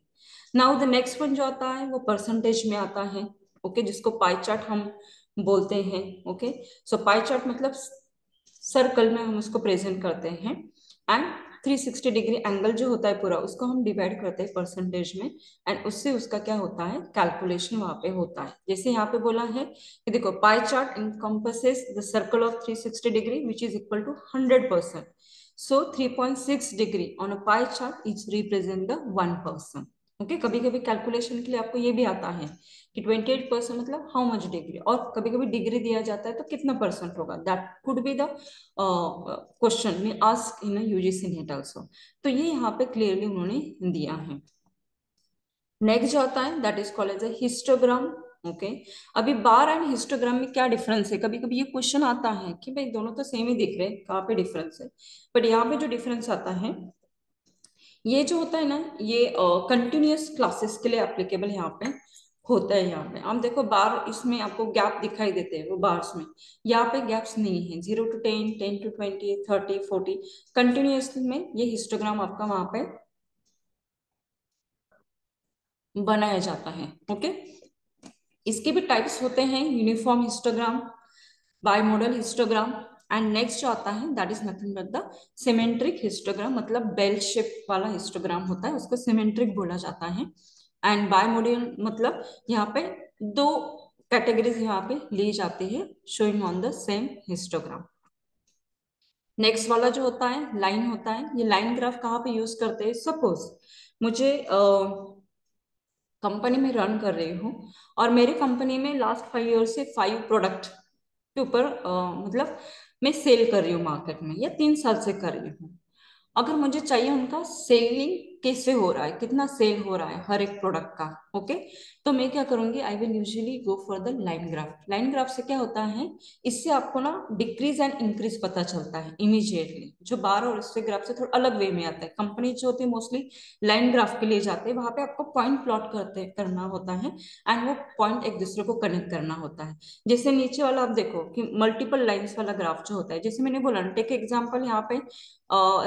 नाउ द नेक्स्ट वन जो आता है वो परसेंटेज में आता है. ओके, जिसको पाई चार्ट हम बोलते हैं. ओके, सो पाई चार्ट मतलब सर्कल में हम उसको प्रेजेंट करते हैं, एंड 360 डिग्री एंगल जो होता है पूरा उसको हम डिवाइड करते हैं परसेंटेज में, एंड उससे उसका क्या होता है कैलकुलेशन वहां पे होता है. जैसे यहाँ पे बोला है कि देखो pie chart encompasses the circle of 360 degree which is equal to 100%. So 3.6 degree on a pie chart is represent the 1%. Okay, कभी कभी कैलकुलेशन के लिए आपको ये भी आता है कि 28% मतलब हाउ मच डिग्री, और कभी कभी डिग्री दिया जाता है तो कितना परसेंट होगा. That could be the question may ask in UGC NET also. तो ये यहाँ पे क्लियरली उन्होंने दिया है. नेक्स्ट जो आता है that is called as a histogram. Okay, अभी बार एंड हिस्टोग्राम में क्या डिफरेंस है, कभी कभी ये क्वेश्चन आता है कि भाई दोनों तो सेम ही दिख रहे हैं, कहाँ पे डिफरेंस है. बट यहाँ पे जो डिफरेंस आता है ये जो होता है ना, ये कंटिन्यूअस क्लासेस के लिए एप्लीकेबल यहाँ पे होता है. यहाँ पे आप देखो बार, इसमें आपको गैप दिखाई देते हैं वो बार्स में, यहाँ पे गैप्स नहीं है. 0 to 10, 10 to 20, 30, 40 कंटिन्यूअस में ये हिस्टोग्राम आपका वहां पे बनाया जाता है. ओके, इसके भी टाइप्स होते हैं, uniform histogram, bimodal histogram, and next जो आता है that is nothing but the symmetric histogram, मतलब बेल शेप वाला हिस्टोग्राम होता है, उसको सिमेट्रिक बोला जाता है. एंड बाइमोडल मतलब यहाँ पे दो कैटेगरीज यहाँ पे ली जाती है showing on the same histogram. Next वाला जो होता है लाइन होता है. ये लाइन ग्राफ कहाँ पे यूज करते हैं, सपोज मुझे कंपनी में रन कर रही हूँ और मेरे कंपनी में लास्ट 5 ईयर से 5 प्रोडक्ट के ऊपर मतलब मैं सेल कर रही हूँ मार्केट में, या 3 साल से कर रही हूँ. अगर मुझे चाहिए उनका सेलिंग कैसे हो रहा है, कितना सेल हो रहा है हर एक प्रोडक्ट का. ओके, तो मैं क्या करूंगी, I will usually go for the line graph. Line graph से क्या होता है, इससे आपको ना डिक्रीज एंड इंक्रीज पता चलता है इमीडिएटली. जो बार और इससे ग्राफ से थोड़ा अलग वे में आता है. कंपनी जो होती है मोस्टली लाइन ग्राफ के लिए जाते हैं, वहां पे आपको पॉइंट प्लॉट करना होता है, एंड वो पॉइंट एक दूसरे को कनेक्ट करना होता है. जैसे नीचे वाला आप देखो कि मल्टीपल लाइन्स वाला ग्राफ जो होता है, जैसे मैंने बोला टेक एग्जाम्पल, यहाँ पे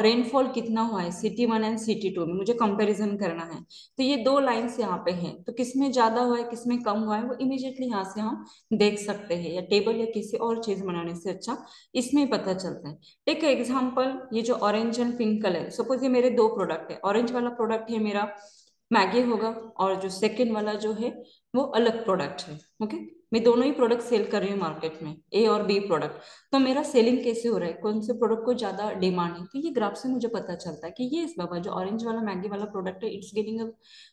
रेनफॉल कितना हुआ है सिटी 1 एंड सिटी 2 में, मुझे कंपैरिजन करना है. तो ये दो लाइंस यहाँ पे हैं, तो किसमें ज्यादा हुआ है किसमें कम हुआ है वो इमीडिएटली यहाँ से हम देख सकते हैं, या टेबल या किसी और चीज बनाने से अच्छा इसमें पता चलता है. टेक एग्जाम्पल, ये जो orange and pink colour, suppose ये मेरे दो प्रोडक्ट है. ऑरेंज वाला प्रोडक्ट है मेरा मैगी होगा, और जो सेकेंड वाला जो है वो अलग प्रोडक्ट है. ओके, मैं दोनों ही प्रोडक्ट सेल कर रही हूँ मार्केट में, ए और बी प्रोडक्ट. तो मेरा सेलिंग कैसे हो रहा है, कौन से प्रोडक्ट को ज्यादा डिमांड है, तो ये ग्राफ से मुझे पता चलता है कि ये इस बाबा जो ऑरेंज वाला मैगी वाला प्रोडक्ट है इट्स गेटिंग,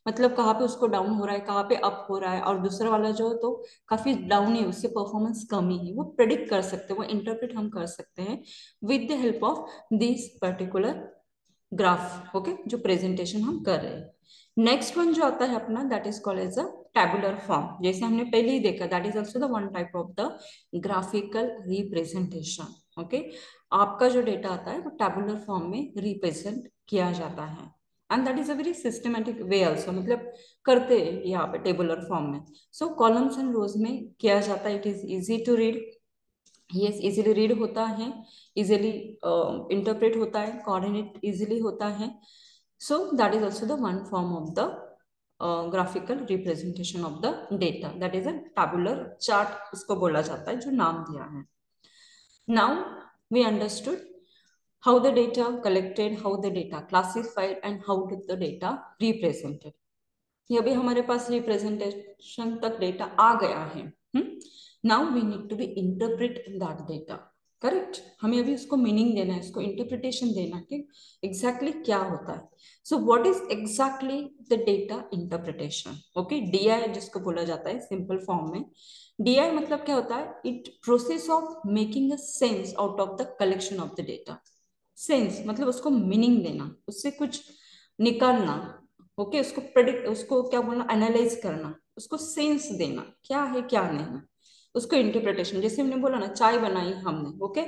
मतलब कहाँ पे उसको डाउन हो रहा है, कहाँ पे अप हो रहा है, और दूसरा वाला जो तो काफी डाउन है, उससे परफॉर्मेंस कम ही है. वो प्रेडिक्ट कर सकते हैं, वो इंटरप्रेट हम कर सकते हैं with the help of this particular graph. Okay, जो प्रेजेंटेशन हम कर रहे हैं. नेक्स्ट वन जो आता है अपना that is called as a tabular form, जैसे हमने पहले ही देखा, that is also the one type of the graphical representation. Okay, आपका जो डेटा आता है वो टैबुलर फॉर्म में रिप्रेजेंट किया जाता है, and that is a very systematic way also, मतलब करते हैं यहाँ पे टेबुलर फॉर्म में। सो कॉलम्स एंड रोज में किया जाता है, it is easy to read, yes easily read होता है, इजीली इंटरप्रेट होता है, कोऑर्डिनेट इजीली होता है। So that is also the one form of the graphical representation of the data, that is a tabular chart इसको बोला जाता है, जो नाम दिया है। Now we understood how the data collected, how the data classified, and how did the data represented। ये अभी हमारे पास रिप्रेजेंटेशन तक डेटा आ गया है। Now we need to be interpret that data, correct, हमें अभी उसको मीनिंग देना है, उसको इंटरप्रिटेशन देना है कि एग्जैक्टली क्या होता है। So what is exactly the data interpretation? Okay, DI जिसको बोला जाता है सिंपल फॉर्म में, डीआई मतलब क्या होता है, it process of making a sense out of the collection of the data. Sense मतलब उसको मीनिंग देना, उससे कुछ निकालना। ओके, उसको प्रेडिक्ट, उसको क्या बोलना, एनालाइज करना, उसको सेंस देना, क्या है क्या नहीं, उसको इंटरप्रिटेशन। जैसे हमने बोला ना, चाय बनाई हमने, ओके,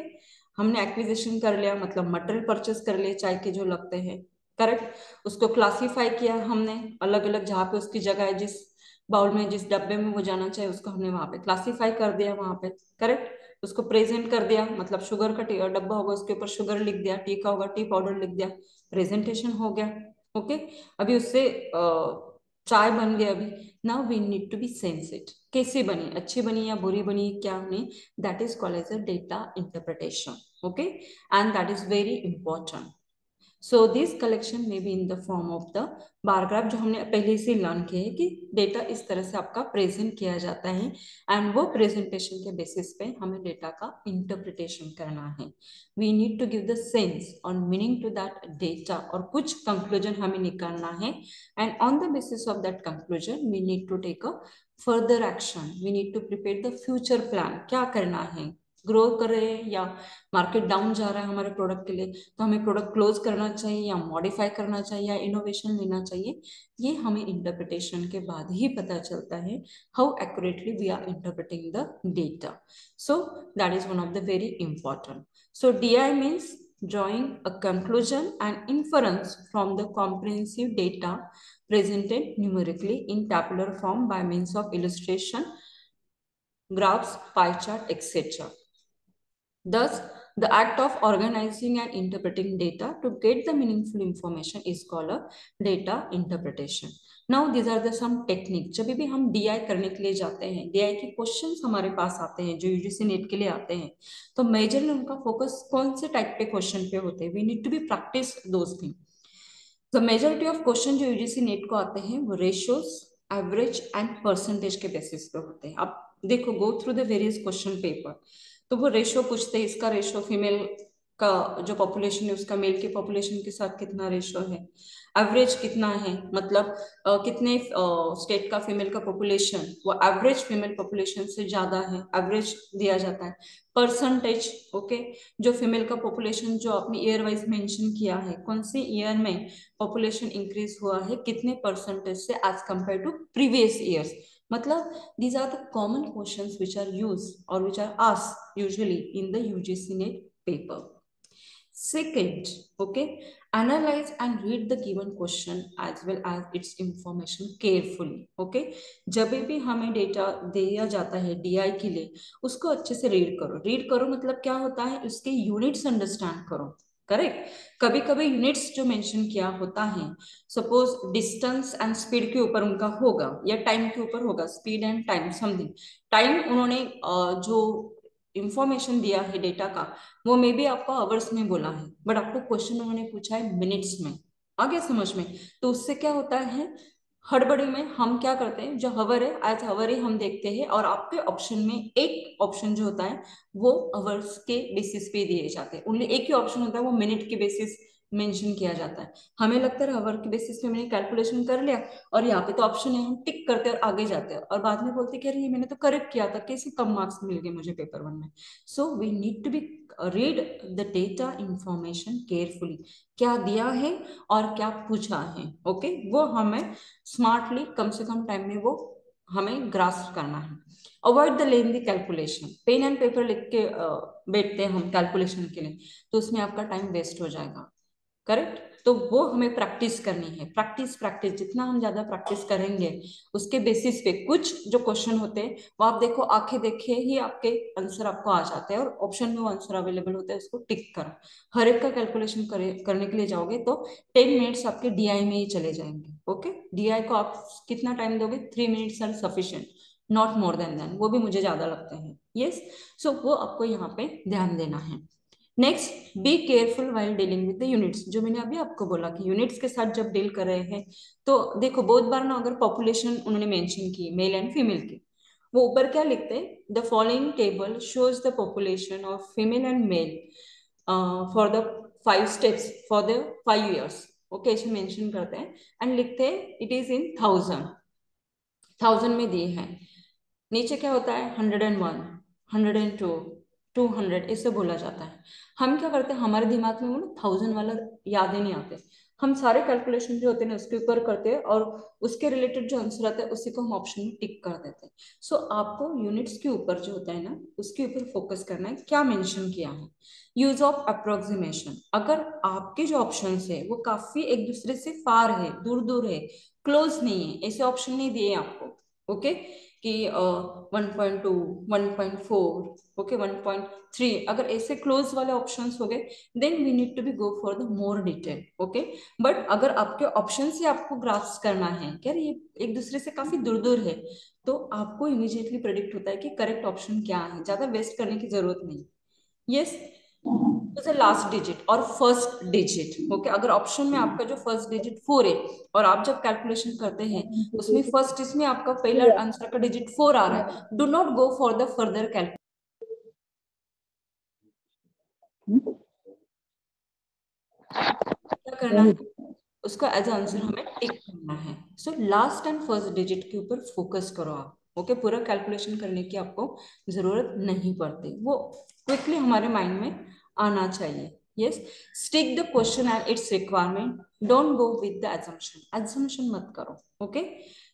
हमने एक्विजिशन कर लिया, मतलब मटेरियल परचेस कर लिए चाय के जो लगते हैं, करेक्ट, उसको क्लासीफाई किया हमने अलग अलग, जहाँ पे उसकी जगह है, जिस बाउल में जिस डब्बे में वो जाना चाहिए उसको हमने वहां पे क्लासीफाई कर दिया वहां पे, करेक्ट, उसको प्रेजेंट कर दिया, मतलब शुगर का डब्बा होगा उसके ऊपर शुगर लिख दिया, टी का होगा टी पाउडर लिख दिया, प्रेजेंटेशन हो गया। ओके, अभी उससे चाय बन गया। अभी now we need to be sense it, कैसे बनी, अच्छी बनी या बुरी बनी, क्या नहीं, that is called as a data interpretation. Okay, and that is very important. So this collection may be in the form of the bar graph, जो हमने पहले से लर्न किया है कि डेटा इस तरह से आपका प्रेजेंट किया जाता है, एंड वो प्रेजेंटेशन के बेसिस पे हमें डेटा का इंटरप्रिटेशन करना है। We need to give the sense और मीनिंग टू दैट डेटा, और कुछ कंक्लूजन हमें निकालना है, and on the basis of that conclusion we need to take a further action, we need to prepare the future plan, क्या करना है, ग्रो कर रहे हैं या मार्केट डाउन जा रहा है हमारे प्रोडक्ट के लिए, तो हमें प्रोडक्ट क्लोज करना चाहिए या मॉडिफाई करना चाहिए या इनोवेशन लेना चाहिए, ये हमें इंटरप्रिटेशन के बाद ही पता चलता है, how accurately we are interpreting the data. So that is one of the very important. So DI means drawing a conclusion and inference from the comprehensive data presented numerically in tabular form by means of illustration, graphs, pie chart, etc. Thus, the act of organizing and interpreting data to get the meaningful information is called a data interpretation. Now, these are the some technique. जब भी हम DI करने के लिए जाते हैं, DI के क्वेश्चंस हमारे पास आते हैं जो यूजीसी नेट के लिए आते हैं, तो मेजरली उनका फोकस कौन से टाइप के क्वेश्चन पे होते हैं, we need to be practice those thing. The majority of question जो यूजीसी नेट को आते हैं वो रेशियोज, एवरेज एंड परसेंटेज के बेसिस पे होते हैं। अब देखो, go through the various question paper, तो वो रेशियो पूछते हैं, इसका रेशियो फीमेल का जो पॉपुलेशन है उसका मेल के पॉपुलेशन के साथ कितना रेशियो है, एवरेज कितना है, मतलब कितने स्टेट का फीमेल का पॉपुलेशन वो एवरेज फीमेल पॉपुलेशन से ज्यादा है, एवरेज दिया जाता है। परसेंटेज, ओके, जो फीमेल का पॉपुलेशन जो आपने ईयर वाइज मेंशन किया है, कौन से ईयर में पॉपुलेशन इंक्रीज हुआ है कितने परसेंटेज से as compare to previous years, मतलब these are the common questions which are used or which are asked usually in the UGC NET paper. Second, okay, analyze and read the given question as well as its information carefully. Okay, जब भी हमें डेटा दिया जाता है डीआई के लिए, उसको अच्छे से रीड करो। रीड करो मतलब क्या होता है, उसके यूनिट्स अंडरस्टैंड करो, करेक्ट। कभी कभी यूनिट्स जो मेंशन किया होता है, सपोज डिस्टेंस एंड स्पीड के ऊपर उनका होगा या टाइम के ऊपर होगा, speed and time something, time उन्होंने जो इंफॉर्मेशन दिया है डेटा का, वो मे भी आपको आवर्स में बोला है, बट आपको क्वेश्चन उन्होंने पूछा है मिनट्स में, आ गया समझ में। तो उससे क्या होता है, हड़बड़ी में हम क्या करते हैं, जो हवर है एज हवर ही हम देखते हैं, और आपके ऑप्शन में एक ऑप्शन जो होता है वो अवर्स के बेसिस पे दिए जाते हैं, ओनली एक ही ऑप्शन होता है वो मिनट के बेसिस मेंशन किया जाता है। हमें लगता है हवर के बेसिस पे मैंने कैलकुलेशन कर लिया, और यहाँ पे तो ऑप्शन है, हम टिक करते हैं और आगे जाते हैं, और बाद में बोलते हैं कि अरे ये मैंने तो करेक्ट किया था, कैसे कम मार्क्स मिल गए मुझे पेपर वन में। So we need to be read the data information carefully, क्या दिया है और क्या पूछा है, ओके, वो हमें स्मार्टली कम से कम टाइम में वो हमें ग्रास्प करना है। Avoid the lengthy calculation, pen and paper लिख के बैठते हैं हम कैलकुलेशन के लिए, तो उसमें आपका टाइम वेस्ट हो जाएगा। करेक्ट। तो वो हमें प्रैक्टिस करनी है, प्रैक्टिस प्रैक्टिस, जितना हम ज्यादा प्रैक्टिस करेंगे उसके बेसिस पे कुछ जो क्वेश्चन होते हैं वो आप देखो, आंखें देखे ही आपके आंसर आपको आ जाते हैं, और ऑप्शन में वो आंसर अवेलेबल होता है, उसको टिक करो। हर एक का कैलकुलेशन करने के लिए जाओगे तो 10 मिनट्स आपके डीआई में ही चले जाएंगे। ओके, डीआई को आप कितना टाइम दोगे? 3 minutes are sufficient, not more than वो भी मुझे ज्यादा लगते हैं। यस, सो वो आपको यहाँ पे ध्यान देना है। Next, be careful while dealing with the units, जो मैंने अभी आपको बोला कि यूनिट्स के साथ जब डील कर रहे हैं तो देखो, बहुत बार ना अगर पॉपुलेशन उन्होंने मेंशन की मेल एंड फीमेल की, वो ऊपर क्या लिखते हैं? The following table shows the population of female and male for the 5 steps for the 5 years। Okay, ऐसे मेंशन करते हैं एंड लिखते हैं इट इज इन 1000, 1000 में दिए हैं। नीचे क्या होता है? 101, 102, 200, इससे बोला जाता है। हम क्या करते हैं, हमारे दिमाग में वो ना 1000 वाला याद ही नहीं आते, हम सारे कैलकुलेशन जो होते हैं ना उसके ऊपर करते हैं, और उसके रिलेटेड जो आंसर आता है उसी को हम ऑप्शन में टिक कर देते हैं। सो आपको यूनिट्स के ऊपर जो होता है ना उसके ऊपर फोकस करना है, क्या मेंशन किया है। यूज ऑफ अप्रोक्सीमेशन, अगर आपके जो ऑप्शन है वो काफी एक दूसरे से फार है, दूर दूर है, क्लोज नहीं है, ऐसे ऑप्शन नहीं दिए आपको। ओके, कि 1.2, 1.4, ओके, 1.3, अगर ऐसे क्लोज वाले ऑप्शंस हो गए then we need to be go for the more detail. Okay, but अगर आपके ऑप्शन से आपको ग्रास्प करना है क्या ये एक दूसरे से काफी दूर दूर है, तो आपको इमीडिएटली प्रेडिक्ट होता है कि करेक्ट ऑप्शन क्या है, ज्यादा वेस्ट करने की जरूरत नहीं। यस, तो द लास्ट डिजिट और फर्स्ट डिजिट। ओके, अगर ऑप्शन में आपका जो फर्स्ट डिजिट 4 है और आप जब कैलकुलेशन करते हैं उसमें फर्स्ट इसमें आपका पहला आंसर का डिजिट 4 आ रहा है, do not go for the further calculation. क्या करना है? उसका एज आंसर हमें टिक करना है। So last and first digit के ऊपर फोकस करो आप। ओके, पूरा कैलकुलेशन करने की आपको जरूरत नहीं पड़ती, वो क्विकली हमारे माइंड में आना चाहिए। Yes, stick the question and it's requirement, don't go with the assumption, assumption मत करो। ओके,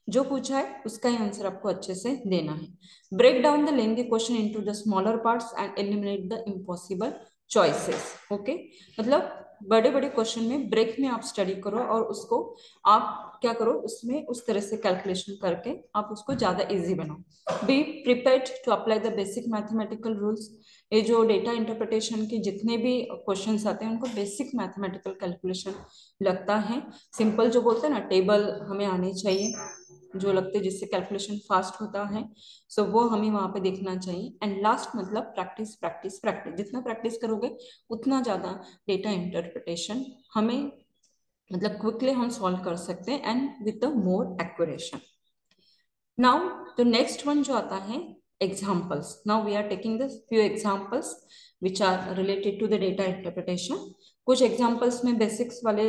जो पूछा है उसका ही आंसर आपको अच्छे से देना है। Break down the lengthy question into the smaller parts and eliminate the impossible choices. Okay, मतलब बड़े बड़े क्वेश्चन में ब्रेक में आप स्टडी करो और उसको आप क्या करो, उसमें उस तरह से कैलकुलेशन करके आप उसको ज्यादा इजी बनाओ। Be prepared to apply the basic mathematical rules, ये जो डेटा इंटरप्रिटेशन के जितने भी क्वेश्चंस आते हैं उनको बेसिक मैथमेटिकल कैलकुलेशन लगता है। सिंपल जो बोलते हैं ना टेबल हमें आने चाहिए, जो लगते हैं जिससे कैलकुलेशन फास्ट होता है, सो वो हमें वहां पे देखना चाहिए। एंड लास्ट मतलब प्रैक्टिस प्रैक्टिस प्रैक्टिस, जितना प्रैक्टिस करोगे उतना ज्यादा डेटा इंटरप्रिटेशन हमें मतलब क्विकली हम सॉल्व कर सकते हैं and with the more accuration. Now the next one जो आता है examples, now we are taking the few examples which are related to the data interpretation. कुछ एग्जाम्पल्स में बेसिक्स वाले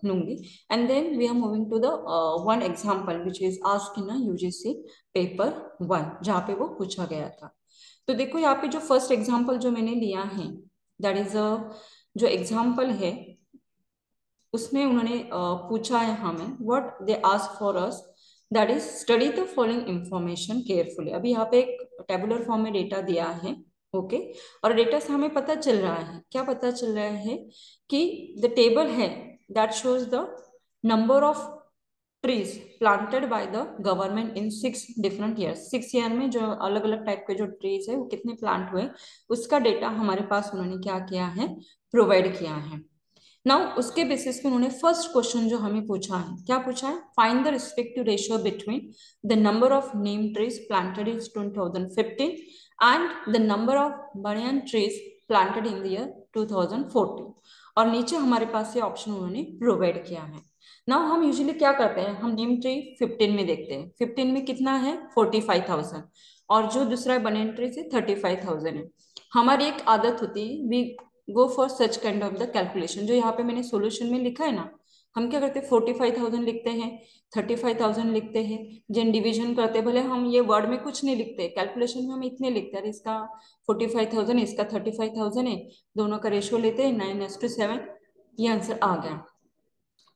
लूंगी and then we are moving to the one example which is asked in UGC paper 1, जहाँ पे वो पूछा गया था। तो देखो यहाँ पे जो फर्स्ट एग्जाम्पल जो मैंने लिया है दैट इज जो एग्जाम्पल है उसमें उन्होंने पूछा है हमें, what they ask for us, that is study the following information carefully. अभी यहाँ पे एक टेबुलर फॉर्म में डेटा दिया है। ओके, और डेटा से हमें पता चल रहा है, क्या पता चल रहा है कि द टेबल है that shows the number of trees planted by the government in 6 different years. 6 year में जो अलग अलग टाइप के जो ट्रीज है वो कितने प्लांट हुए, उसका डेटा हमारे पास उन्होंने क्या किया है, प्रोवाइड किया है। नाउ उसके बेसिस पे उन्होंने फर्स्ट क्वेश्चन जो हमें पूछा है, क्या पूछा है, find the respective ratio between the number of Neem trees planted in 2015 and the number of banyan trees planted in the year 2014। और नीचे हमारे पास ये ऑप्शन उन्होंने प्रोवाइड किया है। नाउ हम यूजुअली क्या करते हैं, हम नीम ट्री 15 में देखते हैं, 15 में कितना है 45,000, और जो दूसरा banyan ट्री से 35,000 है। हमारी एक आदत होती है we go for such kind of the calculation, जो यहाँ पे मैंने सॉल्यूशन में लिखा है ना, हम क्या करते हैं 45,000 लिखते हैं, 35,000 लिखते हैं, जेन डिवीजन करते हैं, भले हम ये वर्ड में कुछ नहीं लिखते, कैलकुलेशन में हम इतने लिखते हैं, इसका 45,000 इसका 35,000 है, दोनों का रेशियो लेते हैं 9:7, ये आंसर आ गया।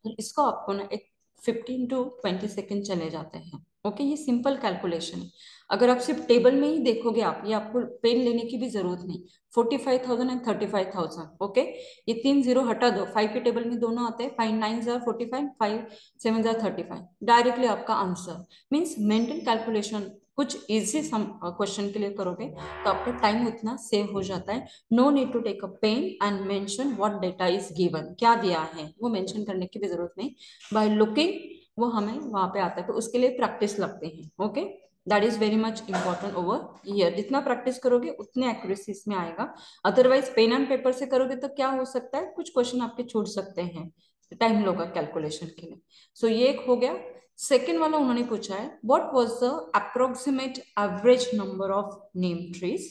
तो इसको आपको ना एक 15 to 20 सेकेंड चले जाते हैं। ओके, ये सिंपल कैलकुलेशन है। अगर आप सिर्फ टेबल में ही देखोगे, आप ये आपको पेन लेने की भी जरूरत नहीं। 45,000 एंड 35,000। ओके, ये 3 जीरो हटा दो, 5 के टेबल में दोनों आते हैं, 5 9 जार 45, 5 7 जार 35, डायरेक्टली आपका आंसर। मीन्स मेंटल कैलकुलेशन कुछ इजी सम क्वेश्चन के लिए करोगे तो आपका टाइम उतना सेव हो जाता है। No need to take a pen and mention what data is given, क्या दिया है वो मेंशन करने की भी जरूरत नहीं। बाय लुकिंग वो हमें वहां पे आता है, तो उसके लिए प्रैक्टिस लगते हैं। Okay, that is very much important over year. जितना प्रैक्टिस करोगे उतने एक्यूरेसी इसमें आएगा। अदरवाइज पेन एंड पेपर से करोगे तो क्या हो सकता है, कुछ क्वेश्चन आपके छूट सकते हैं, टाइम लोगा कैलकुलेशन के लिए। सो ये एक हो गया। सेकेंड वाला उन्होंने पूछा है, what was the approximate average number of name trees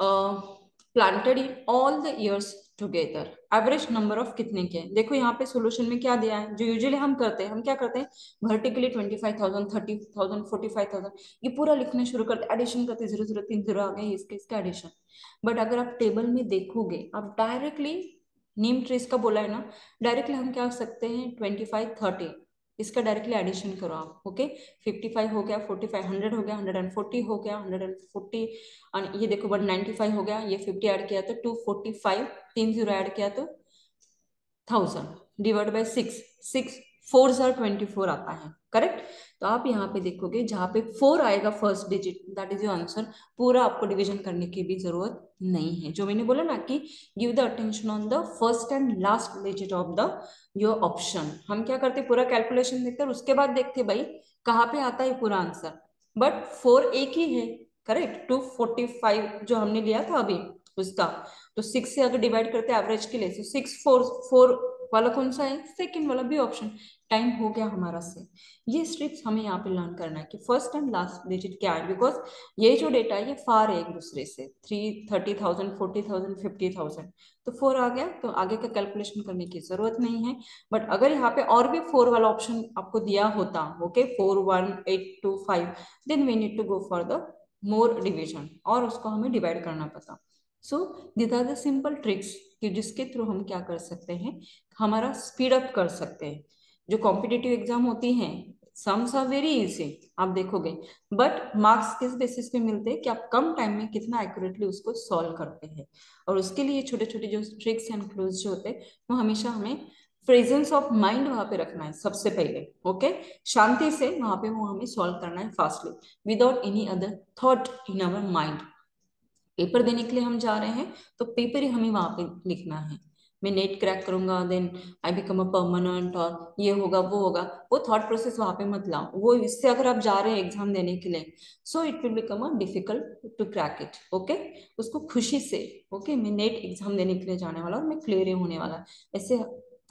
planted in all the years together. Average number of कितने के हैं, देखो यहाँ पे सोल्यूशन में क्या दिया है, जो यूजुअली हम करते हैं, हम क्या करते हैं, वर्टिकली 25,000 30,000 45,000 ये पूरा लिखना शुरू करते, एडिशन करते, 0 0 3 0 आ गए, इसके इसका एडिशन। बट अगर आप टेबल में देखोगे, आप डायरेक्टली नेम ट्रीज का बोला है ना, डायरेक्टली हम क्या कर सकते हैं, 25 30 इसका डायरेक्टली एडिशन करो आप। ओके, 55 हो गया, 45 100 हो गया, 140 हो गया, 140, और ये देखो 195 हो गया, ये 50 ऐड किया तो 245, 3 जीरो ऐड किया तो 1000 डिवाइड बाय 6, 6 4 जार 24 आता है, करेक्ट। तो आप यहाँ पे देखोगे जहां पे 4 आएगा first digit, that is your answer. पूरा आपको डिवीजन करने की भी जरूरत नहीं है, जो मैंने बोला ना कि give the attention on the first and last digit of the your option. हम क्या करते, पूरा कैलकुलेशन देखते हैं, उसके बाद देखते भाई कहाँ पे आता है पूरा आंसर। बट 4 एक ही है, करेक्ट। 245 जो हमने लिया था अभी उसका, तो 6 से अगर डिवाइड करते हैं एवरेज के लिए, तो 6 4 4 वाला कौन सा है, सेकंड वाला बी ऑप्शन। टाइम हो गया हमारा से। ये स्ट्रिप्स हमें यहाँ पे लर्न करना है कि फर्स्ट एंड लास्ट डिजिट क्या है, बिकॉज ये जो डेटा है ये फार है एक दूसरे से, 30,000 40,000 50,000, तो 4 आ गया, तो आगे का कैलकुलेशन करने की जरूरत नहीं है। बट अगर यहाँ पे और भी 4 वाला ऑप्शन आपको दिया होता, okay, 4 1 8 2 5, then we need to go for the more division, और उसको हमें डिवाइड करना पड़ता। So these are the simple tricks कि जिसके थ्रू हम क्या कर सकते हैं, हमारा स्पीड अप कर सकते हैं। जो कॉम्पिटिटिव एग्जाम होती हैं, सम्स आर वेरी इजी, आप देखोगे, बट मार्क्स किस बेसिस पे मिलते हैं कि आप कम टाइम में कितना एक्यूरेटली उसको सॉल्व करते हैं। और उसके लिए छोटे छोटे जो ट्रिक्स एंड क्लूज जो होते हैं, वो हमेशा हमें प्रेजेंस ऑफ माइंड वहां पे रखना है सबसे पहले। ओके, शांति से वहां पे वो हमें सॉल्व करना है fastly, without any other thought in our mind. Paper देने के लिए हम जा रहे हैं, तो पेपर ही हमें वहां पे लिखना है। मैं नेट क्रैक करूंगा, then I become a permanent, और ये होगा वो होगा, वो थॉट प्रोसेस वहां पे मत लाओ। वो इससे अगर आप जा रहे हैं एग्जाम देने के लिए, so it will become a difficult to crack it. Okay, उसको खुशी से, ओके, मैं नेट एग्जाम देने के लिए जाने वाला हूँ, मैं क्लियर होने वाला, ऐसे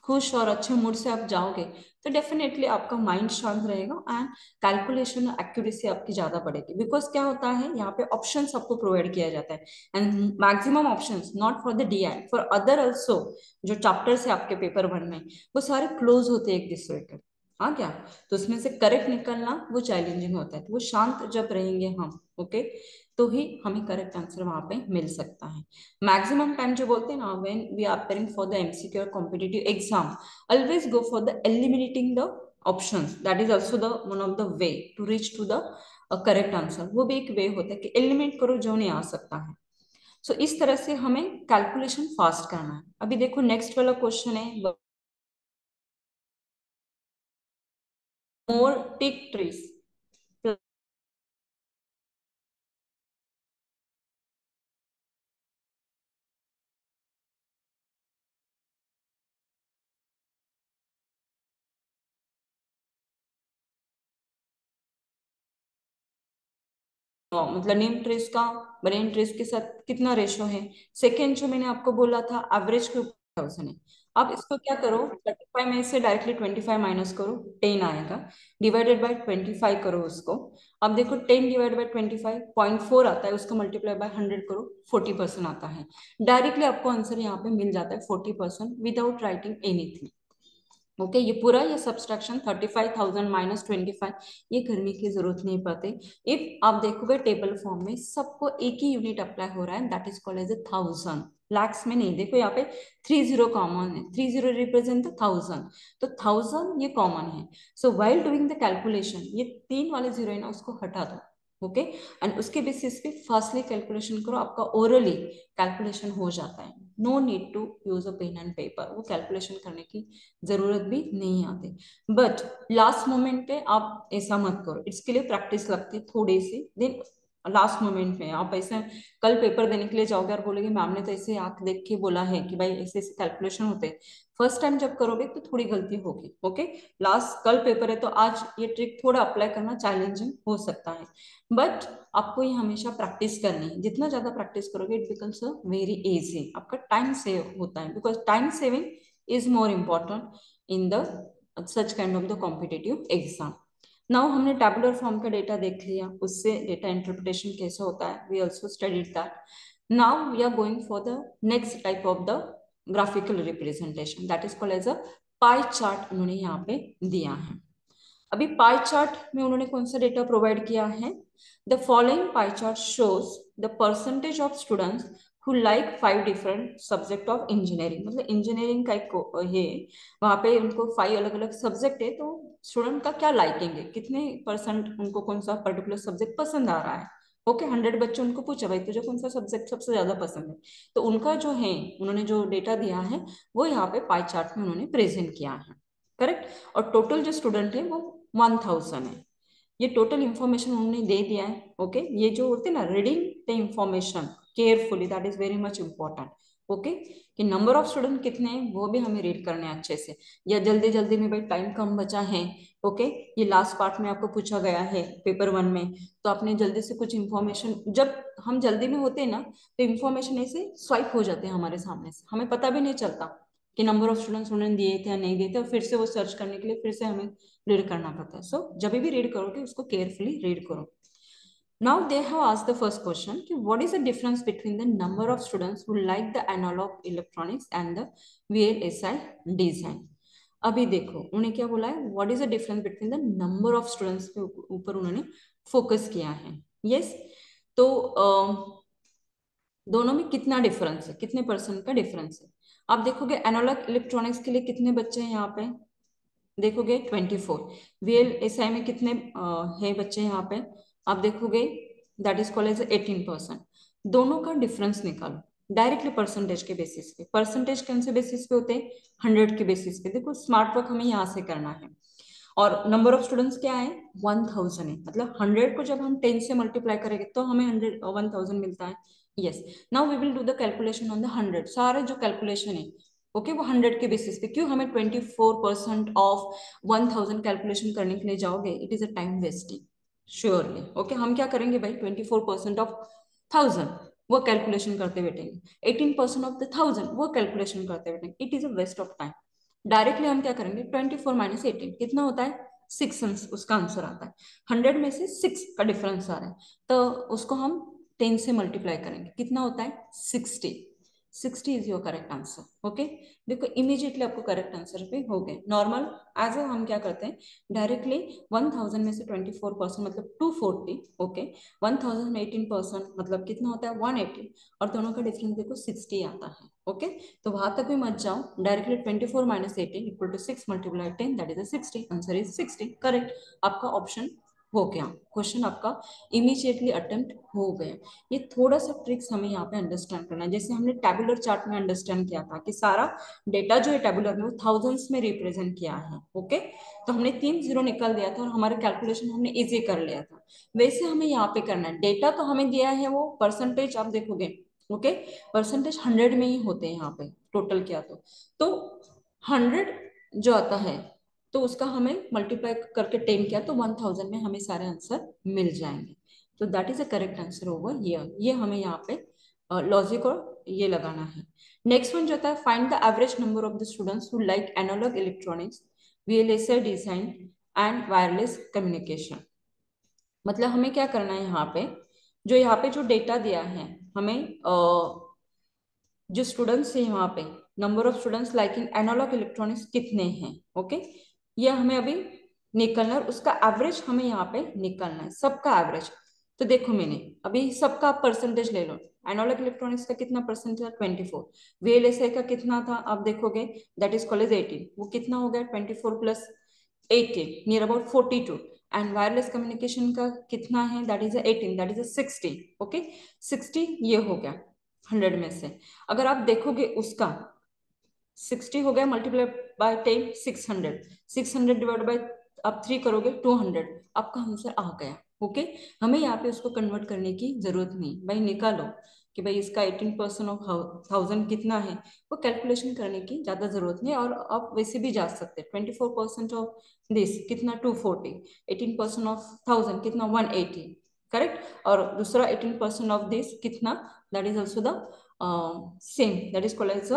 खुश और अच्छे मूड से आप जाओगे, तो डेफिनेटली आपका माइंड शांत रहेगा एंड कैलकुलेशन एक्यूरेसी आपकी ज्यादा बढ़ेगी। बिकॉज क्या होता है, यहाँ पे ऑप्शंस आपको प्रोवाइड किया जाता है, and maximum options not for the DI, for other also. जो चैप्टर्स है आपके पेपर 1 में, वो सारे क्लोज होते हैं एक दूसरे के। हाँ क्या, तो उसमें से करेक्ट निकलना वो चैलेंजिंग होता है, तो वो शांत जब रहेंगे हम, ओके, तो ही हमें करेक्ट आंसर वहां पे मिल सकता है। मैक्सिमम टाइम जो बोलते हैं ना, when we are preparing for the MCQ और competitive exam, always go for the eliminating the options, that is also the one of the way to reach to the correct answer। वो भी एक वे होता है कि एलिमिनेट करो जो नहीं आ सकता है। सो इस तरह से हमें कैलकुलेशन फास्ट करना है। अभी देखो नेक्स्ट वाला क्वेश्चन है, मोर टिक ट्रीज। मतलब नेम ट्रेस का ब्रेन ट्रेस के साथ कितना रेशो है। सेकेंड जो मैंने आपको बोला था एवरेज के ऊपर 1000 है। अब इसको क्या करो, 35 में से डायरेक्टली 25 माइनस करो, 10 आएगा, डिवाइडेड बाय 25 करो उसको। अब देखो 10 डिवाइड बाय 25 0.4 आता है, उसको मल्टीप्लाई बाय 100 करो, 40% आता है। डायरेक्टली आपको आंसर यहाँ पे मिल जाता है 40% विदाउट राइटिंग एनीथिंग। ओके, ये पूरा ये सब्सट्रैक्शन 35,000 माइनस 25, ये करने की जरूरत नहीं पड़ती। इफ आप देखोगे टेबल फॉर्म में सबको एक ही यूनिट अप्लाई हो रहा है, that is called as a 1000। Lakhs में नहीं। देखो यहाँ पे 30 कॉमन है, 30 रिप्रेजेंट द 1000, तो 1000 ये कॉमन है। So while doing the calculation ये 3 वाले जीरो है ना उसको हटा दो, ओके। एंड उसके बेसिस पे फास्टली कैलकुलेशन करो, आपका ओरली कैलकुलेशन हो जाता है। No need to use a pen and paper, वो कैलकुलेशन करने की जरूरत भी नहीं आती। बट लास्ट मोमेंट पे आप ऐसा मत करो, इसके लिए प्रैक्टिस लगती है थोड़ी सी दिन। लास्ट मोमेंट में आप ऐसे कल पेपर देने के लिए जाओगे और बोलोगे मैम ने तो ऐसे आंख देख के बोला है कि भाई ऐसे ऐसे कैलकुलेशन होते हैं, फर्स्ट टाइम जब करोगे तो थोड़ी गलती होगी, ओके। लास्ट कल पेपर है तो आज ये ट्रिक थोड़ा अप्लाई करना चैलेंजिंग हो सकता है, बट आपको ये हमेशा प्रैक्टिस करनी है। जितना ज्यादा प्रैक्टिस करोगे it becomes a very easy, आपका टाइम सेव होता है, because time saving is more important in the such kind of the competitive exam. Now हमने टैबुलर फॉर्म का डेटा देख लिया, उससे डेटा इंटरप्रिटेशन कैसे होता है, we also studied that. Now we are going for the next type of the graphical representation, that is called as a pie chart, उन्होंने यहाँ पे दिया है। अभी पाई चार्ट में उन्होंने कौन सा डेटा प्रोवाइड किया है, the following pie chart shows the percentage of students who like 5 different subject of engineering, मतलब इंजीनियरिंग का एक है, वहां पे उनको 5 अलग अलग सब्जेक्ट है, तो स्टूडेंट का क्या लाइकिंग है, कितने परसेंट उनको कौन सा पर्टिकुलर सब्जेक्ट पसंद आ रहा है, ओके। 100 बच्चे उनको पूछा भाई तुझे कौन सा सब्जेक्ट सबसे ज्यादा पसंद है, तो उनका जो है उन्होंने जो डेटा दिया है वो यहाँ पे पाई चार्ट में उन्होंने प्रेजेंट किया है, करेक्ट। और टोटल जो स्टूडेंट है वो 1000 है। ये टोटल इंफॉर्मेशन उन्होंने दे दिया है, ओके। ये जो होते हैं ना reading the information carefully, that is very much important, okay. कि नंबर ऑफ स्टूडेंट कितने हैं वो भी हमें रीड करने हैं अच्छे से, या जल्दी जल्दी में भाई टाइम कम बचा है, ओके। ये लास्ट पार्ट में आपको पूछा गया है पेपर 1 में, तो आपने जल्दी से कुछ इंफॉर्मेशन, जब हम जल्दी में होते हैं ना तो इंफॉर्मेशन ऐसे स्वाइप हो जाते हैं हमारे सामने से, हमें पता भी नहीं चलता कि नंबर ऑफ स्टूडेंट्स उन्होंने दिए थे या नहीं दिए थे, और फिर से वो सर्च करने के लिए फिर से हमें रीड करना पड़ता है। सो जब भी रीड करोगे उसको केयरफुली रीड करो। Now they have asked the first question कि what is the difference between the number of students who like the analog electronics and the VLSI design। अभी देखो उन्हें क्या बोला है, what is the difference between the number of students के ऊपर उन्होंने फोकस किया है। यस, तो दोनों में कितना डिफरेंस है, कितने परसेंट का डिफरेंस है। आप देखोगे एनालॉग इलेक्ट्रॉनिक्स के लिए कितने बच्चे हैं यहाँ पे, देखोगे 24। VLSI में कितने है बच्चे यहाँ पे, आप देखोगे दैट इज कॉल्ड एज 18%। दोनों का डिफरेंस निकालो डायरेक्टली परसेंटेज के बेसिस पे। परसेंटेज कौन से बेसिस पे होते हैं, 100 के बेसिस पे। देखो स्मार्ट वर्क हमें यहाँ से करना है, और नंबर ऑफ स्टूडेंट्स क्या है 1000 है, मतलब 100 को जब हम 10 से मल्टीप्लाई करेंगे तो हमें 1000 मिलता है। Yes, now we will do the calculation on the 100, सारे जो कैलकुलेशन है ओके वो 100 के बेसिस पे। क्यों हमें 24% ऑफ 1000 कैलकुलेशन करने के लिए जाओगे, it is a time wasting surely, okay. हम क्या करेंगे भाई 24% ऑफ 1000 वो कैलकुलेशन करते बैठेंगे, 18% ऑफ द 1000 वो कैलकुलेशन करते बैठेंगे, it is a waste of time. Directly हम क्या करेंगे 24 - 18 कितना होता है 6, उसका आंसर आता है। 100 में से 6 का डिफरेंस आ रहा है, तो उसको हम 10 से मल्टीप्लाई करेंगे, कितना होता है 60। 60 is your correct answer, okay. देखो इमीडिएटली आपको करेक्ट आंसर पे हो गए। नॉर्मल एज हम क्या करते हैं डायरेक्टली 1000 में से 24% मतलब 240, ओके। 1000 में 18% मतलब कितना होता है 180, और दोनों का डिफरेंस देखो 60 आता है, ओके। तो वहां तक भी मत जाओ, directly 24 - 18 equal to 6 × 10 that is 60, answer is 60, correct. आपका ऑप्शन हो गया, क्वेश्चन आपका इमीडिएटली अटेम्प्ट हो गया। ये थोड़ा सा ट्रिक्स हमें यहाँ पे अंडरस्टैंड करना है, जैसे हमने टेबुलर चार्ट में अंडरस्टैंड किया था कि सारा डेटा जो है टेबुलर में वो थाउजेंड्स में रिप्रेजेंट किया है, ओके। तो हमने 3 जीरो निकल दिया था और हमारा कैलकुलेशन हमने इजी कर लिया था। वैसे हमें यहाँ पे करना है, डेटा तो हमें दिया है वो परसेंटेज आप देखोगे, ओके। परसेंटेज 100 में ही होते हैं यहाँ पे टोटल किया तो 100 जो आता है तो उसका हमें मल्टीप्लाई करके 10 किया तो 1000 में हमें सारे आंसर मिल जाएंगे। तो that is a correct answer over here. ये हमें यहाँ पे लॉजिक और ये लगाना है। नेक्स्ट वन जो होता है find the average number of the students who like analog electronics VLSI design and wireless communication. मतलब हमें क्या करना है यहाँ पे जो डेटा दिया है हमें जो स्टूडेंट्स है यहाँ पे number of students liking analog electronics कितने हैं, ओके। ये हमें अभी निकलना है, उसका एवरेज हमें यहाँ पे निकलना है, सबका एवरेज। तो देखो मैंने अभी सबका परसेंटेज ले लो। एनालॉग इलेक्ट्रॉनिक्स का कितना परसेंट था? 24। वीएलएसआई का कितना था आप देखोगे? That is called as 18। वो कितना हो गया? 24 plus 18, near about 42। And wireless communication का कितना है? That is 18, that is 60। Okay, 60 ये हो गया 100 में से। अगर आप देखोगे उसका 60 हो गया, मल्टीप्लाई बाय 10, 600। 600 डिवाइड बाय आप 3 करोगे 200, आपका आंसर आ गया। ओके, हमें यहाँ पे उसको कन्वर्ट करने की जरूरत नहीं, भाई निकालो कि भाई इसका 18% ऑफ 1000 कितना है, वो कैलकुलेशन करने की ज्यादा जरूरत नहीं। और आप वैसे भी जा सकते हैं, 24% ऑफ दिस कितना? 240। 18% ऑफ 1000 कितना? 180। करेक्ट। और दूसरा 18% ऑफ दिस कितना? That is also the same, that is called as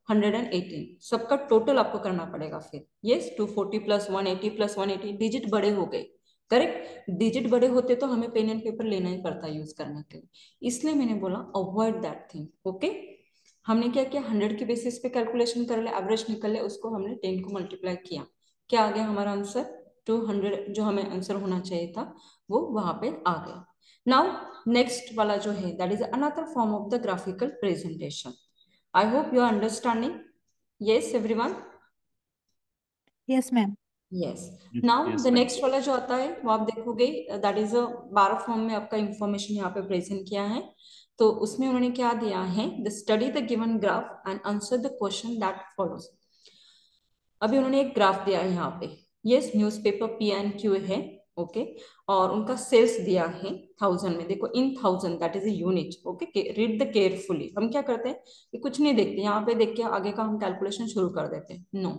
118। सबका टोटल आपको करना पड़ेगा फिर। यस, 240 प्लस 180 प्लस 180, डिजिट बड़े हो गए। करेक्ट, डिजिट बड़े होते तो हमें पेन एंड पेपर लेना ही पड़ता यूज करने के लिए, इसलिए मैंने बोला अवॉइड दैट थिंग। ओके, हमने क्या किया? 100 के बेसिस पे कैलकुलेशन कर ले, एवरेज निकल ले, उसको हमने 10 को मल्टीप्लाई किया, क्या आ गया हमारा आंसर? 200। जो हमें आंसर होना चाहिए था वो वहां पे आ गया। नाउ नेक्स्ट वाला जो है that is another form of the graphical presentation. I hope you are understanding. Yes, everyone. Yes ma'am. Yes. Now Yes, the ma'am. next वाला जो आता है वो आप देखोगे, दैट इज अ 12 फॉर्म में आपका इंफॉर्मेशन यहाँ पे प्रेजेंट किया है। तो उसमें उन्होंने क्या दिया है? The study the given graph and answer the question that follows. अभी उन्होंने एक ग्राफ दिया है यहाँ पे। Yes, newspaper P and Q है। ओके, और उनका सेल्स दिया है 1000 में। देखो इन 1000 that is a unit. Okay, read the carefully. हम क्या करते हैं कि कुछ नहीं देखते, यहाँ पे देख के आगे का हम कैलकुलेशन शुरू कर देते हैं। नो,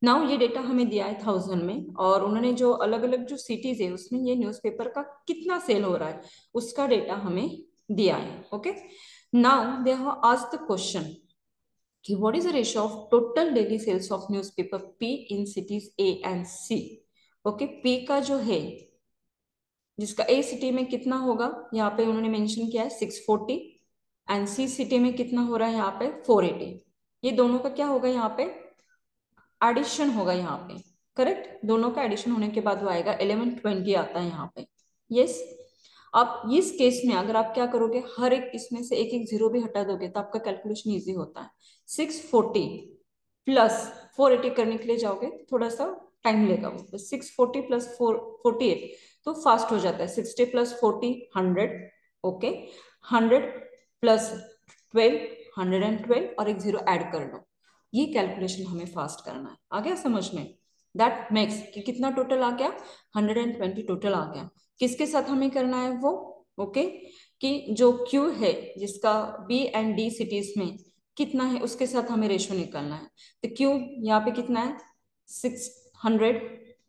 नाउ ये डेटा हमें दिया है 1000 में, और उन्होंने जो अलग अलग जो सिटीज है उसमें ये न्यूज़पेपर का कितना सेल हो रहा है उसका डेटा हमें दिया है। Okay, now they have asked the question कि what is the ratio of total daily sales of newspaper P in cities A and C। Okay, P का जो है जिसका A सिटी में कितना होगा यहाँ पे उन्होंने मेंशन किया है 640, एंड C सिटी में कितना हो रहा है यहाँ पे 480। ये दोनों का क्या होगा यहाँ पे? एडिशन होगा यहाँ पे। करेक्ट, दोनों का एडिशन होने के बाद वो आएगा 1120 आता है यहाँ पे। यस, अब इस केस में अगर आप क्या करोगे, हर एक इसमें से एक एक जीरो भी हटा दोगे तो आपका कैलकुलेशन इजी होता है। 640 प्लस 480 करने के लिए जाओगे थोड़ा सा टाइम लेगा वो, 640 प्लस 448 तो फास्ट हो जाता है। 60 प्लस 40 100। ओके, 100 प्लस 12 112 और एक जीरो ऐड कर लो। ये कैलकुलेशन हमें फास्ट करना है। आ गया समझ में? दैट मेक्स कि कितना टोटल आ गया? 120 टोटल आ गया। किसके साथ हमें करना है वो? ओके, कि जो क्यू है जिसका बी एंड डी सिटीज में कितना है उसके साथ हमें रेशो निकालना है। तो क्यू यहाँ पे कितना है? 600,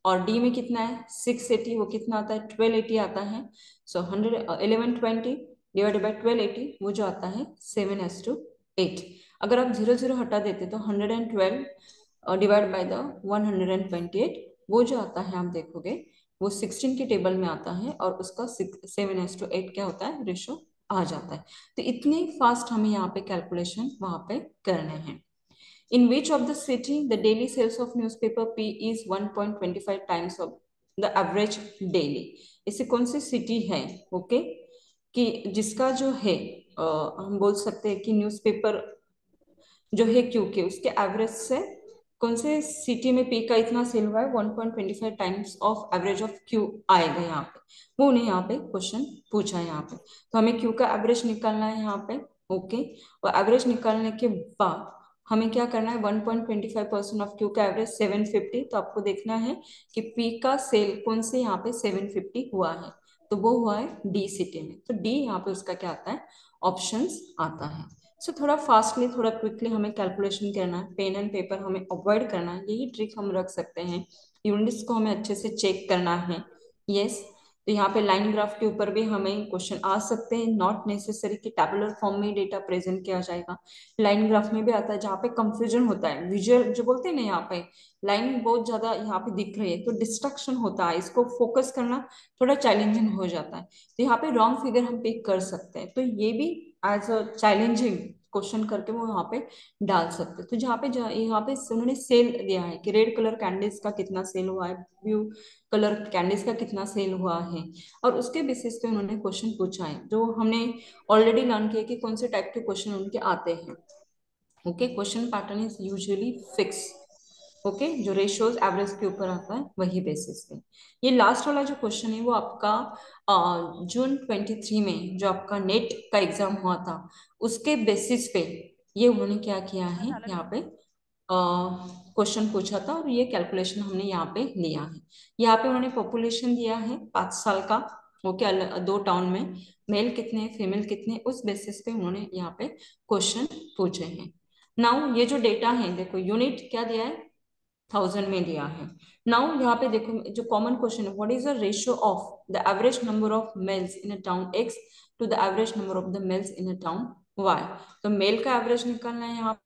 और डी में कितना है? 680। वो कितना आता है? 1280 आता है। सो 1120 डिवाइडेड बाई 1280 वो जो आता है 7:8। अगर आप 0 0 हटा देते तो 112 डिवाइड बाय द 128 वो जो आता है आप देखोगे वो 16 की टेबल में आता है, और उसका 7:8 क्या होता है? रेशो आ जाता है। तो इतने फास्ट हमें यहाँ पे कैलकुलेशन वहां पे करने हैं। In which of the city the daily sales of newspaper P is 1.25 times of the average daily. ऐसी कौन सी सिटी है? ओके, कि जिसका जो है हम बोल सकते हैं कि न्यूज़पेपर जो है क्यू के उसके एवरेज से कौन से सिटी में पी का इतना सेल हुआ है 1.25 times of average of Q आएगा यहाँ पे। वो उन्हें यहाँ पे क्वेश्चन पूछा है यहाँ पे। तो हमें क्यू का एवरेज निकालना है यहाँ पे। ओके, और एवरेज निकालने के बाद हमें क्या करना है? 1.25% ऑफ क्यू का एवरेज 750। तो आपको देखना है कि पी का सेल कौन से यहाँ पे 750 हुआ है, तो वो हुआ है डी सिटी में। तो डी यहाँ पे उसका क्या आता है? ऑप्शंस आता है। सो थोड़ा फास्टली थोड़ा क्विकली हमें कैलकुलेशन करना है, पेन एंड पेपर हमें अवॉइड करना है, यही ट्रिक हम रख सकते हैं। यूनिट्स को हमें अच्छे से चेक करना है। यस, तो यहाँ पे लाइन ग्राफ के ऊपर भी हमें क्वेश्चन आ सकते हैं, नॉट नेसेसरी कि टैबुलर फॉर्म में डेटा प्रेजेंट किया जाएगा। लाइन ग्राफ में भी आता है जहाँ पे कंफ्यूजन होता है, विजुअल जो बोलते हैं ना, यहाँ पे लाइन बहुत ज्यादा यहाँ पे दिख रही है तो डिस्ट्रक्शन होता है, इसको फोकस करना थोड़ा चैलेंजिंग हो जाता है। तो यहाँ पे रॉन्ग फिगर हम पिक कर सकते हैं, तो ये भी एज अ चैलेंजिंग क्वेश्चन करके वो यहाँ पे डाल सकते। तो यहाँ पे उन्होंने सेल दिया है कि रेड कलर कैंडल्स का कितना सेल हुआ है, ब्लू कलर कैंडीज का कितना सेल हुआ है, और उसके बेसिस पे उन्होंने क्वेश्चन पूछा है, जो हमने ऑलरेडी लर्न किया कि कौन से टाइप के क्वेश्चन उनके आते हैं। Okay, question pattern is usually fix. Okay, जो रेशियोज एवरेज के ऊपर आता है वही बेसिस पे। ये लास्ट वाला जो क्वेश्चन है वो आपका जून 23 में जो आपका नेट का एग्जाम हुआ था उसके बेसिस पे ये उन्होंने क्या किया है, यहाँ पे क्वेश्चन पूछा था, और ये कैलकुलेशन हमने यहाँ पे लिया है। यहाँ पे उन्होंने पॉपुलेशन दिया है 5 साल का। ओके, दो टाउन में मेल कितने फीमेल कितने, उस बेसिस पे उन्होंने यहाँ पे क्वेश्चन पूछे हैं। नाउ ये जो डेटा है देखो, यूनिट क्या दिया है, 1000 में दिया है। नाउ यहाँ पे देखो जो कॉमन क्वेश्चन है, what is the ratio of the average number of males in a town X to the average number of the males in a town Y. तो मेल का एवरेज निकालना है यहाँ।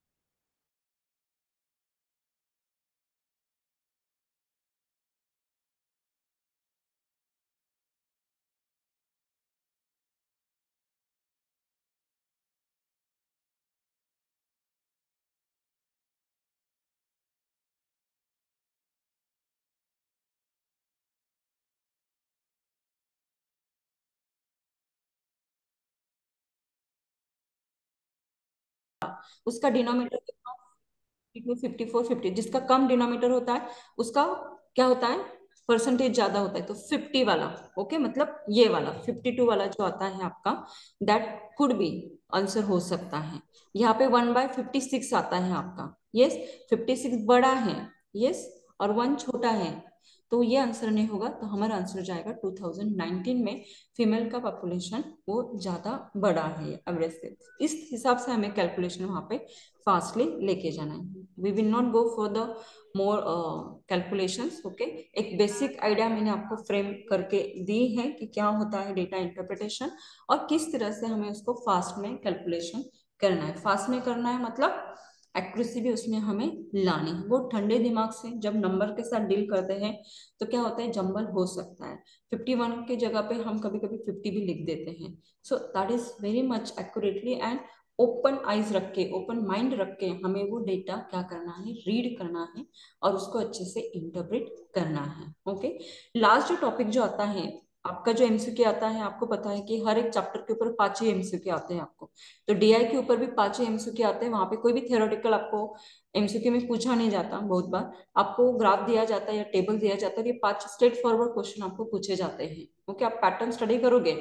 उसका डिनोमिनेटर कितना, 54 50, जिसका कम डिनोमीटर होता है उसका क्या होता है, परसेंटेज ज्यादा होता है, तो 50 वाला। ओके, मतलब ये वाला 52 वाला जो आता है आपका, दैट कुड बी आंसर हो सकता है। यहाँ पे 1/56 आता है आपका। यस, 56 बड़ा है। यस, और 1 छोटा है, तो ये आंसर नहीं होगा। तो हमारा आंसर जाएगा 2019 में फीमेल का पॉपुलेशन वो ज्यादा बड़ा है एवरेज से। इस हिसाब से हमें कैलकुलेशन वहां पे फास्टली लेके जाना है। We will not go for the more calculations. Okay, एक बेसिक आइडिया मैंने आपको फ्रेम करके दी है कि क्या होता है डेटा इंटरप्रिटेशन, और किस तरह से हमें उसको फास्ट में कैलकुलेशन करना है। फास्ट में करना है मतलब एक्यूरेसी भी उसमें हमें लानी है। वो ठंडे दिमाग से जब नंबर के साथ डील करते हैं तो क्या होता है, जंबल हो सकता है। 51 की जगह पे हम कभी कभी 50 भी लिख देते हैं। सो that is very much accurately and open eyes रख के, ओपन माइंड रख के हमें वो डेटा क्या करना है, रीड करना है, और उसको अच्छे से इंटरप्रेट करना है। ओके, लास्ट जो टॉपिक जो आता है आपका, जो एमसीक्यू आता है, आपको पता है कि हर एक चैप्टर के ऊपर 5 ही एमसीक्यू आते हैं आपको। तो डीआई के ऊपर भी 5 ही एमसीक्यू आते हैं। वहां पे कोई भी थियोरेटिकल आपको एमसीक्यू में पूछा नहीं जाता। बहुत बार आपको ग्राफ दिया जाता है या टेबल दिया जाता है, ये 5 स्ट्रेट फॉरवर्ड क्वेश्चन आपको पूछे जाते हैं। ओके, आप पैटर्न स्टडी करोगे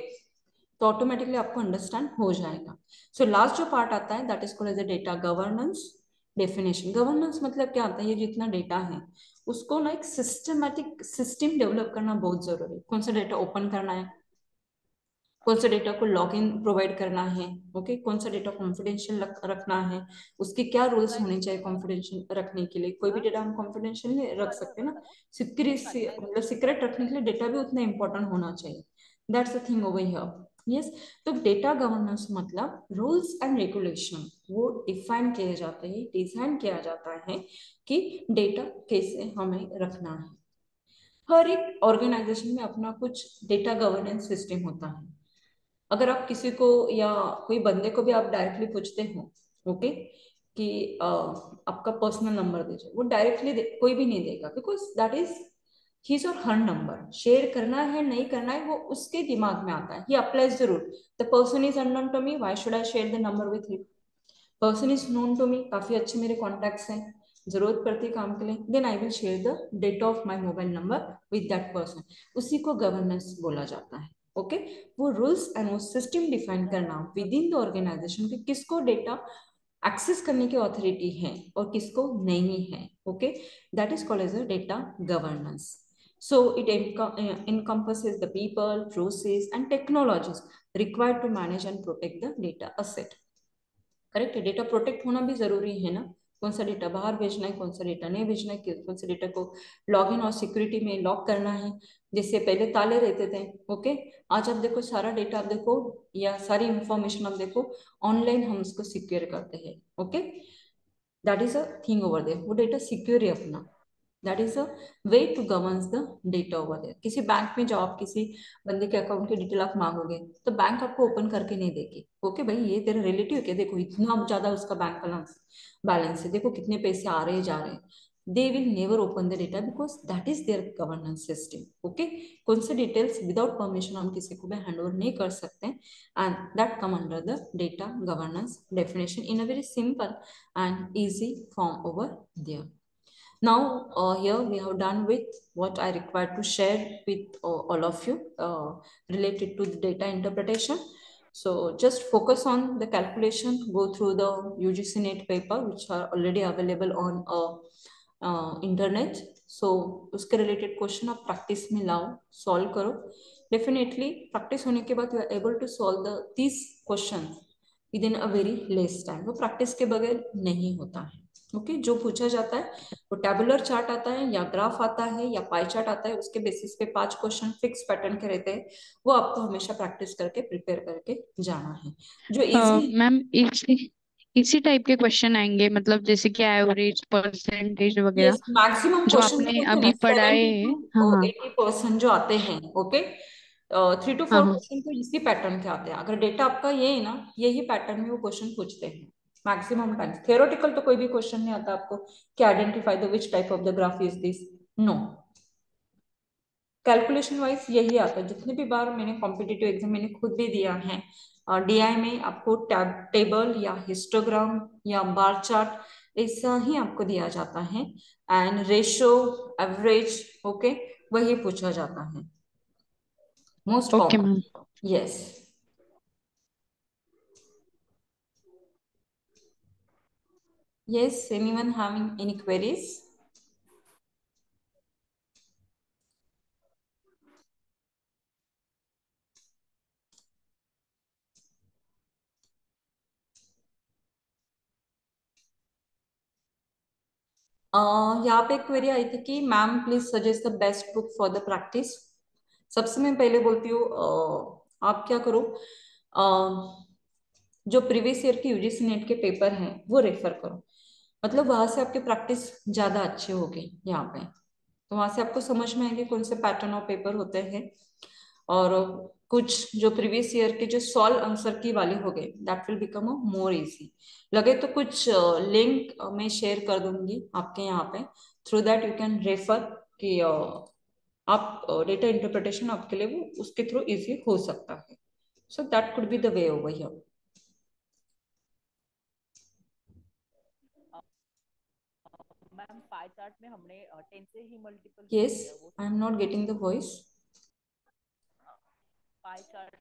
तो ऑटोमेटिकली आपको अंडरस्टैंड हो जाएगा। सो लास्ट जो पार्ट आता है that is called as a data governance definition. Governance मतलब क्या आता है, ये जितना डेटा है उसको ना एक सिस्टमैटिक सिस्टम डेवलप करना बहुत जरूरी है। कौन सा डेटा ओपन करना है, कौन सा डेटा को लॉगिन प्रोवाइड करना है, ओके, कौन सा डेटा कॉन्फिडेंशियल रखना है, उसके क्या रूल्स होने चाहिए कॉन्फिडेंशियल रखने के लिए। कोई भी डेटा हम कॉन्फिडेंशियल नहीं रख सकते ना, सीक्रेट मतलब सीक्रेट रखने के लिए डेटा भी उतना इंपॉर्टेंट होना चाहिए। That's the thing over here. Yes, तो डेटा गवर्नेंस मतलब रूल्स एंड रेगुलेशन वो डिफाइन किए जाते हैं, डिजाइन किया जाता है कि डेटा कैसे हमें रखना है। हर एक ऑर्गेनाइजेशन में अपना कुछ डेटा गवर्नेंस सिस्टम होता है। अगर आप किसी को या कोई बंदे को भी आप डायरेक्टली पूछते हो, ओके, कि आपका पर्सनल नंबर दीजिए, वो डायरेक्टली कोई भी नहीं देगा, बिकॉज दैट इज हिज और हर नंबर। शेयर करना है नहीं करना है वो उसके दिमाग में आता है। He applies the rule, the person is unknown to me, why should I share the number with him. Person is known to me, काफी अच्छे मेरे कॉन्टेक्ट्स हैं, जरूरत पड़ती है काम के लिए, then I will share the data of my mobile number with that person. उसी को गवर्नेंस बोला जाता है। ओके, वो रूल्स एंड वो सिस्टम डिफाइन करना विद इन द ऑर्गेनाइजेशन कि किसको डेटा एक्सेस करने की ऑथोरिटी है और किसको नहीं है। Okay, that is called as a data governance. So it encompasses the people, process, and technologies required to manage and protect the data asset. Correct है, डेटा प्रोटेक्ट होना भी जरूरी है ना। कौन सा डेटा बाहर भेजना है, कौन सा डेटा नहीं भेजना है, कौन सा डेटा को लॉग इन और सिक्योरिटी में लॉक करना है। जैसे पहले ताले रहते थे, ओके, आज आप देखो सारा डेटा आप देखो या सारी इंफॉर्मेशन आप देखो ऑनलाइन हम उसको सिक्योर करते हैं। Okay, that is a thing over there, वो डेटा सिक्योर है अपना। That is a way to govern the data over there. किसी बैंक में जाओ, आप किसी बंदे के अकाउंट की डिटेल आप मांगोगे तो बैंक आपको ओपन करके नहीं देगी। ओके भाई, ये तेरा रिलेटिव है क्या, देखो इतना ज्यादा उसका बैंक बैलेंस बैलेंस है, देखो कितने पैसे आ रहे हैं जा रहे हैं। they will never open the data because that is their governance system. Okay, कौन से details without permission हम किसी को भी hand over नहीं कर सकते हैं, and that come under the data governance definition in a very simple and easy form over there. Now, here we have done with what I required to share with all of you related to the data interpretation. So just focus on the calculation, go through the UGC NET paper, which are already available on internet. So उसके रिलेटेड क्वेश्चन आप प्रैक्टिस में लाओ, सॉल्व करो. डेफिनेटली प्रैक्टिस होने के बाद you are able to solve the 30 question within a very less time. वो प्रैक्टिस के बगैर नहीं होता है. ओके, जो पूछा जाता है वो टेबुलर चार्ट आता है या ग्राफ आता है या पाई चार्ट आता है, उसके बेसिस पे 5 क्वेश्चन फिक्स पैटर्न के रहते हैं. वो आपको हमेशा प्रैक्टिस करके प्रिपेयर करके जाना है. जो इजी. मैम इसी इसी टाइप के क्वेश्चन आएंगे, मतलब जैसे कि एवरेज, परसेंटेज वगैरह, यस, मैक्सिमम जो क्वेश्चन जो आपने बोलते हैं ना, अभी पढ़ाए 70 हैं। हाँ टू हाँ 80% जो आते हैं. ओके, 3 to 4 हाँ क्वेश्चन तो इसी पैटर्न के आते हैं. अगर डेटा आपका ये है ना, यही पैटर्न में वो क्वेश्चन पूछते हैं मैक्सिमम टाइम्स. थियोरेटिकल तो कोई भी क्वेश्चन नहीं आता आपको कि identify the which type of the graph is this. No, calculation wise यही आता है. जितने भी बार मैंने कॉम्पिटिटिव एग्जाम मैंने खुद भी दिया है, डीआई में आपको टेबल या हिस्टोग्राम या बार चार्ट ऐसा ही आपको दिया जाता है. एंड रेशो, एवरेज, ओके, वही पूछा जाता है most okay common. Ma'am. Yes. Yes, anyone having any queries? यहाँ पे क्वेरी आई थी कि ma'am please suggest the best book for the practice. सबसे मैं पहले बोलती हूँ, आप क्या करो, जो प्रीवियस ईयर के यूजीसी नेट के पेपर हैं वो रेफर करो. मतलब वहां से आपकी प्रैक्टिस ज्यादा अच्छी होगी यहाँ पे. तो वहां से आपको समझ में आएंगे कौन से पैटर्न ऑफ पेपर होते हैं. और कुछ जो प्रीवियस ईयर के जो सॉल्व आंसर की वाले हो गए, that will become a more easy. लगे तो कुछ लिंक मैं शेयर कर दूंगी आपके यहाँ पे, through that you can refer कि आप डेटा इंटरप्रिटेशन आपके लिए वो उसके थ्रू इजी हो सकता है. So that could be the way over here. Ma'am pie chart में हमने 10 से ही मल्टीपल क्यों यस, किया, वो आई एम समझ नॉट में नहीं गेटिंग द आया। वॉइस. पाई चार्ट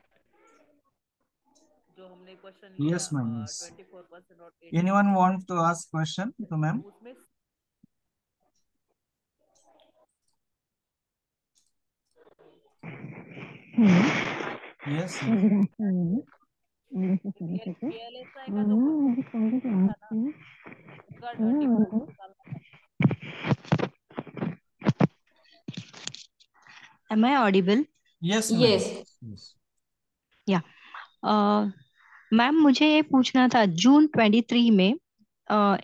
जो हमने क्वेश्चन लिया Yes, ma'am. Yes. 24% और Anyone 80%, want to ask question to तो ma'am? उसमें पाई Yes, yes. VLSI का जो क्वेश्चन था ना, उसका डिफरेंस निकालना था। Am I audible? Yes, ma'am. Yes. Yes. या मैम मुझे ये पूछना था, जून 23 में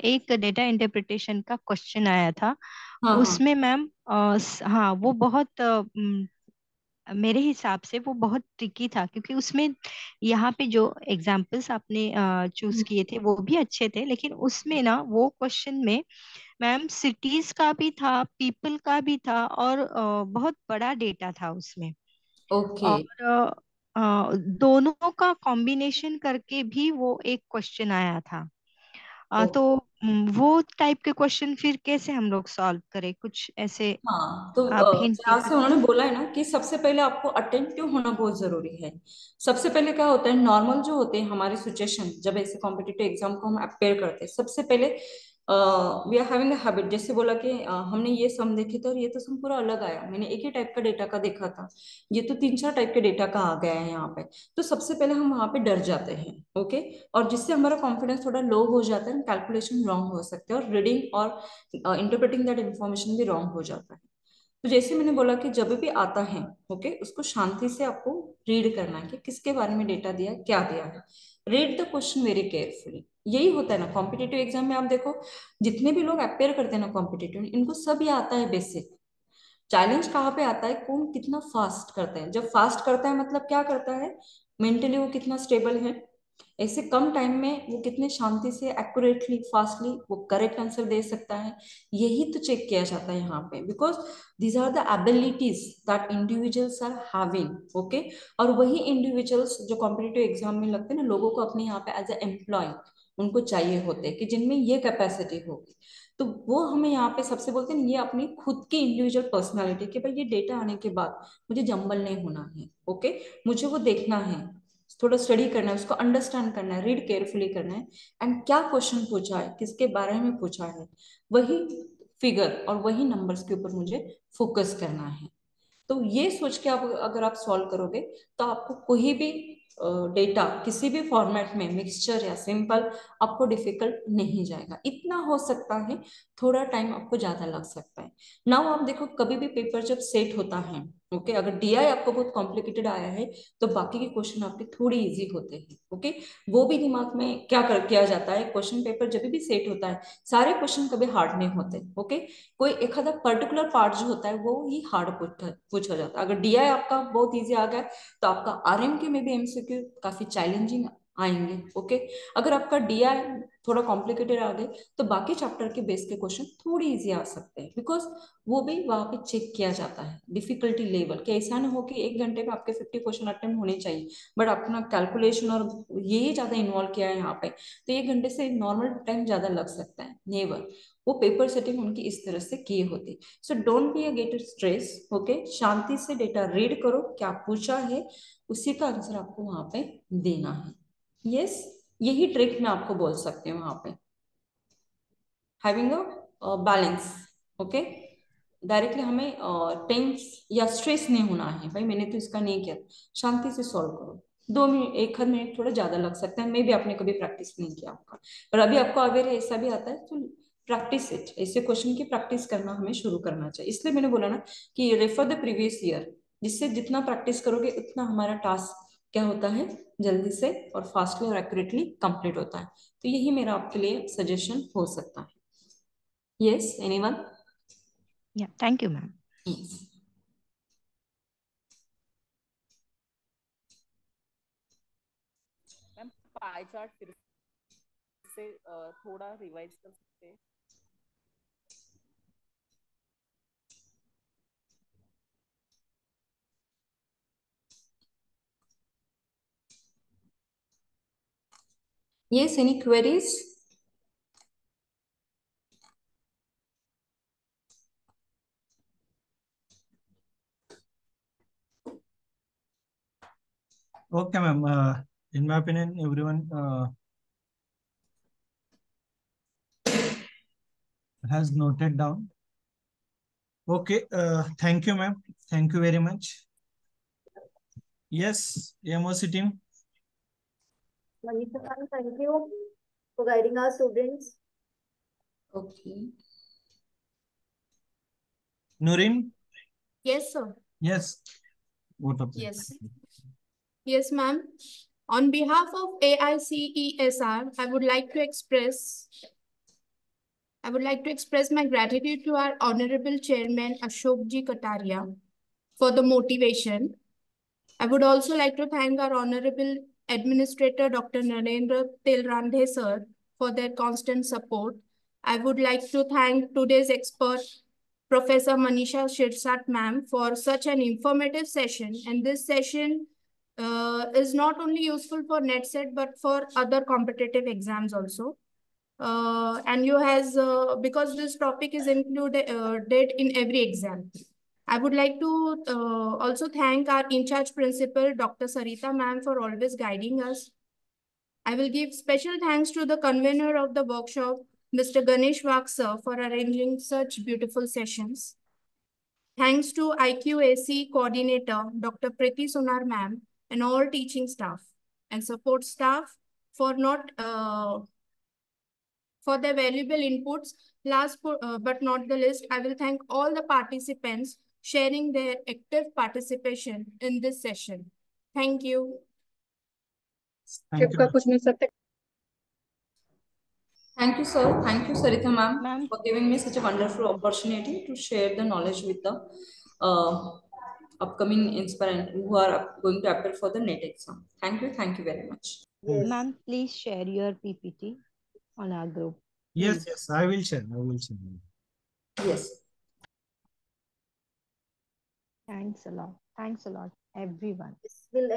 एक डेटा इंटरप्रिटेशन का क्वेश्चन आया था। हाँ हाँ. उसमें मैम हाँ वो बहुत मेरे हिसाब से वो बहुत ट्रिकी था, क्योंकि उसमें यहाँ पे जो एग्जाम्पल्स आपने चूज किए थे वो भी अच्छे थे, लेकिन उसमें ना वो क्वेश्चन में मैम सिटीज का भी था, पीपल का भी था, और बहुत बड़ा डेटा था उसमें। ओके. और दोनों का कॉम्बिनेशन करके भी वो एक क्वेश्चन आया था। तो वो टाइप के क्वेश्चन फिर कैसे हम लोग सॉल्व करें, कुछ ऐसे हाँ, तो आप हिंट दे जहाँ से सकते उन्होंने हैं? बोला है ना कि सबसे पहले आपको अटेंटिव होना बहुत जरूरी है. सबसे पहले क्या होता है, नॉर्मल जो होते हैं हमारे सिचुएशन, जब ऐसे कॉम्पिटिटिव एग्जाम को हम अपेयर करते हैं, सबसे पहले we are having a habit. जैसे बोला कि हमने ये सम देखे थे और ये तो सम पूरा अलग आया, मैंने एक ही टाइप का डेटा का देखा था, ये तो 3-4 टाइप के डेटा का आ गया है यहाँ पे. तो सबसे पहले हम वहां पे डर जाते हैं. ओके, और जिससे हमारा कॉन्फिडेंस थोड़ा लो हो जाता है, कैलकुलेशन रॉन्ग हो सकते हैं और रीडिंग और इंटरप्रेटिंग दैट इन्फॉर्मेशन भी रॉन्ग हो जाता है. तो जैसे मैंने बोला कि जब भी आता है, ओके, उसको शांति से आपको रीड करना है कि किसके बारे में डेटा दिया है, क्या दिया है. Read the question very carefully. यही होता है ना कॉम्पिटिटिव एग्जाम में. आप देखो, जितने भी लोग अपेयर करते हैं ना कॉम्पिटिटिव, इनको सब ये आता है बेसिक. चैलेंज कहाँ पे आता है, कौन कितना फास्ट करता है. जब फास्ट करता है मतलब क्या करता है, मेंटली वो कितना स्टेबल है, ऐसे कम टाइम में वो कितने शांति से एक्यूरेटली फास्टली वो करेक्ट आंसर दे सकता है, यही तो चेक किया जाता है यहाँ पे, because these are the abilities that individuals are having, okay. और वही इंडिविजुअल्स जो कॉम्पिटिटिव एग्जाम में लगते हैं ना, लोगों को अपने यहाँ पे एज ए एम्प्लॉय उनको चाहिए होते हैं कि जिनमें ये कैपेसिटी होगी। तो वो हमें यहाँ पे सबसे बोलते हैं ये अपनी खुद की इंडिविजुअल पर्सनालिटी कि भाई ये डेटा आने के बाद मुझे जंबल नहीं होना है, ओके। मुझे वो देखना है, थोड़ा स्टडी करना है, उसको अंडरस्टैंड करना है, रीड केयरफुली करना है, एंड क्या क्वेश्चन पूछा है, किसके बारे में पूछा है, वही फिगर और वही नंबर्स के ऊपर मुझे फोकस करना है। तो ये सोच के आप अगर आप सॉल्व करोगे तो आपको कोई भी डेटा किसी भी फॉर्मेट में मिक्सचर या सिंपल आपको डिफिकल्ट नहीं जाएगा। इतना हो सकता है थोड़ा टाइम आपको ज्यादा लग सकता है। नाउ आप देखो कभी भी पेपर जब सेट होता है, ओके, अगर डीआई आपको बहुत कॉम्प्लिकेटेड आया है तो बाकी के क्वेश्चन आपके थोड़ी इजी होते हैं, ओके। वो भी दिमाग में क्या कर किया जाता है, क्वेश्चन पेपर जब भी सेट होता है सारे क्वेश्चन कभी हार्ड नहीं होते, ओके। कोई एक आधा पर्टिकुलर पार्ट जो होता है वो ही हार्ड पूछा जाता है। अगर डीआई आपका बहुत इजी आ गया तो आपका आरएम के में भी एमसीक्यू काफी चैलेंजिंग आएंगे, ओके। अगर आपका डीआई थोड़ा कॉम्प्लिकेटेड आ गए तो बाकी चैप्टर के बेस के क्वेश्चन थोड़ी इजी आ सकते हैं, बिकॉज वो भी वहां पे चेक किया जाता है डिफिकल्टी लेवल, कि ऐसा ना हो कि 1 घंटे में आपके 50 क्वेश्चन अटेम्प्ट होने चाहिए बट अपना कैलकुलेशन और यही ज्यादा इन्वॉल्व किया है यहाँ पे, तो 1 घंटे से नॉर्मल टाइम ज्यादा लग सकता है, नेवर। वो पेपर सेटिंग उनकी इस तरह से की होती। So don't be a get stress, okay. शांति से डेटा रीड करो, क्या पूछा है उसी का आंसर आपको वहां पे देना है। यस, यही ट्रिक मैं आपको बोल सकती हूँ वहां पे, having a balance, okay. Directly हमें टेंस या स्ट्रेस नहीं होना है, भाई मैंने तो इसका नहीं किया, शांति से सॉल्व करो। 2 मिनट, 1 मिनट थोड़ा ज्यादा लग सकता है, मे भी आपने कभी प्रैक्टिस नहीं किया आपका, पर अभी आपको अवेयर है, ऐसा भी आता है तो प्रैक्टिस इट, ऐसे क्वेश्चन की प्रैक्टिस करना हमें शुरू करना चाहिए। इसलिए मैंने बोला ना कि रेफर द प्रीवियस ईयर, जिससे जितना प्रैक्टिस करोगे उतना हमारा टास्क क्या होता है, जल्दी से और फास्टली और एक्यूरेटली कंप्लीट होता है। तो यही मेरा आपके लिए सजेशन हो सकता है। Yes, anyone? या thank you ma'am. Yes. Ma'am pie chart फिर से थोड़ा रिवाइज कर सकते हैं? Yes, any queries? Okay, ma'am. In my opinion, everyone has noted down. Okay. Thank you, ma'am. Thank you very much. Yes, MOC team. Manisha ma'am, thank you for guiding our students. Okay. Nurin. Yes, sir. Yes. Both of them. Yes. Yes, ma'am. On behalf of AICESR, I would like to express my gratitude to our Honorable Chairman Ashok Ji Kataria for the motivation. I would also like to thank our Honorable Administrator Dr. Narendra Tilrandhe sir for their constant support. I would like to thank today's expert, Professor Manisha Shirsat ma'am, for such an informative session. And this session is not only useful for NetSet but for other competitive exams also. And you has because this topic is included in every exam. I would like to also thank our in-charge principal, Dr. Sarita ma'am, for always guiding us. I will give special thanks to the convener of the workshop, Mr. Ganesh Wak sir, for arranging such beautiful sessions. Thanks to IQAC coordinator, Dr. Priti Sonar ma'am, and all teaching staff and support staff for for their valuable inputs. Last but not the least, I will thank all the participants sharing their active participation in this session. Thank you. Thank you. Thank you, sir. Thank you, Sarita ma'am, Ma'am. for giving me such a wonderful opportunity to share the knowledge with the upcoming aspirant who are going to appear for the NET exam. Thank you. Thank you very much. Yes. Ma'am, please share your PPT on our group. Yes, Please. yes, I will share. I will share. Yes. Thanks a lot. Thanks a lot, everyone. This will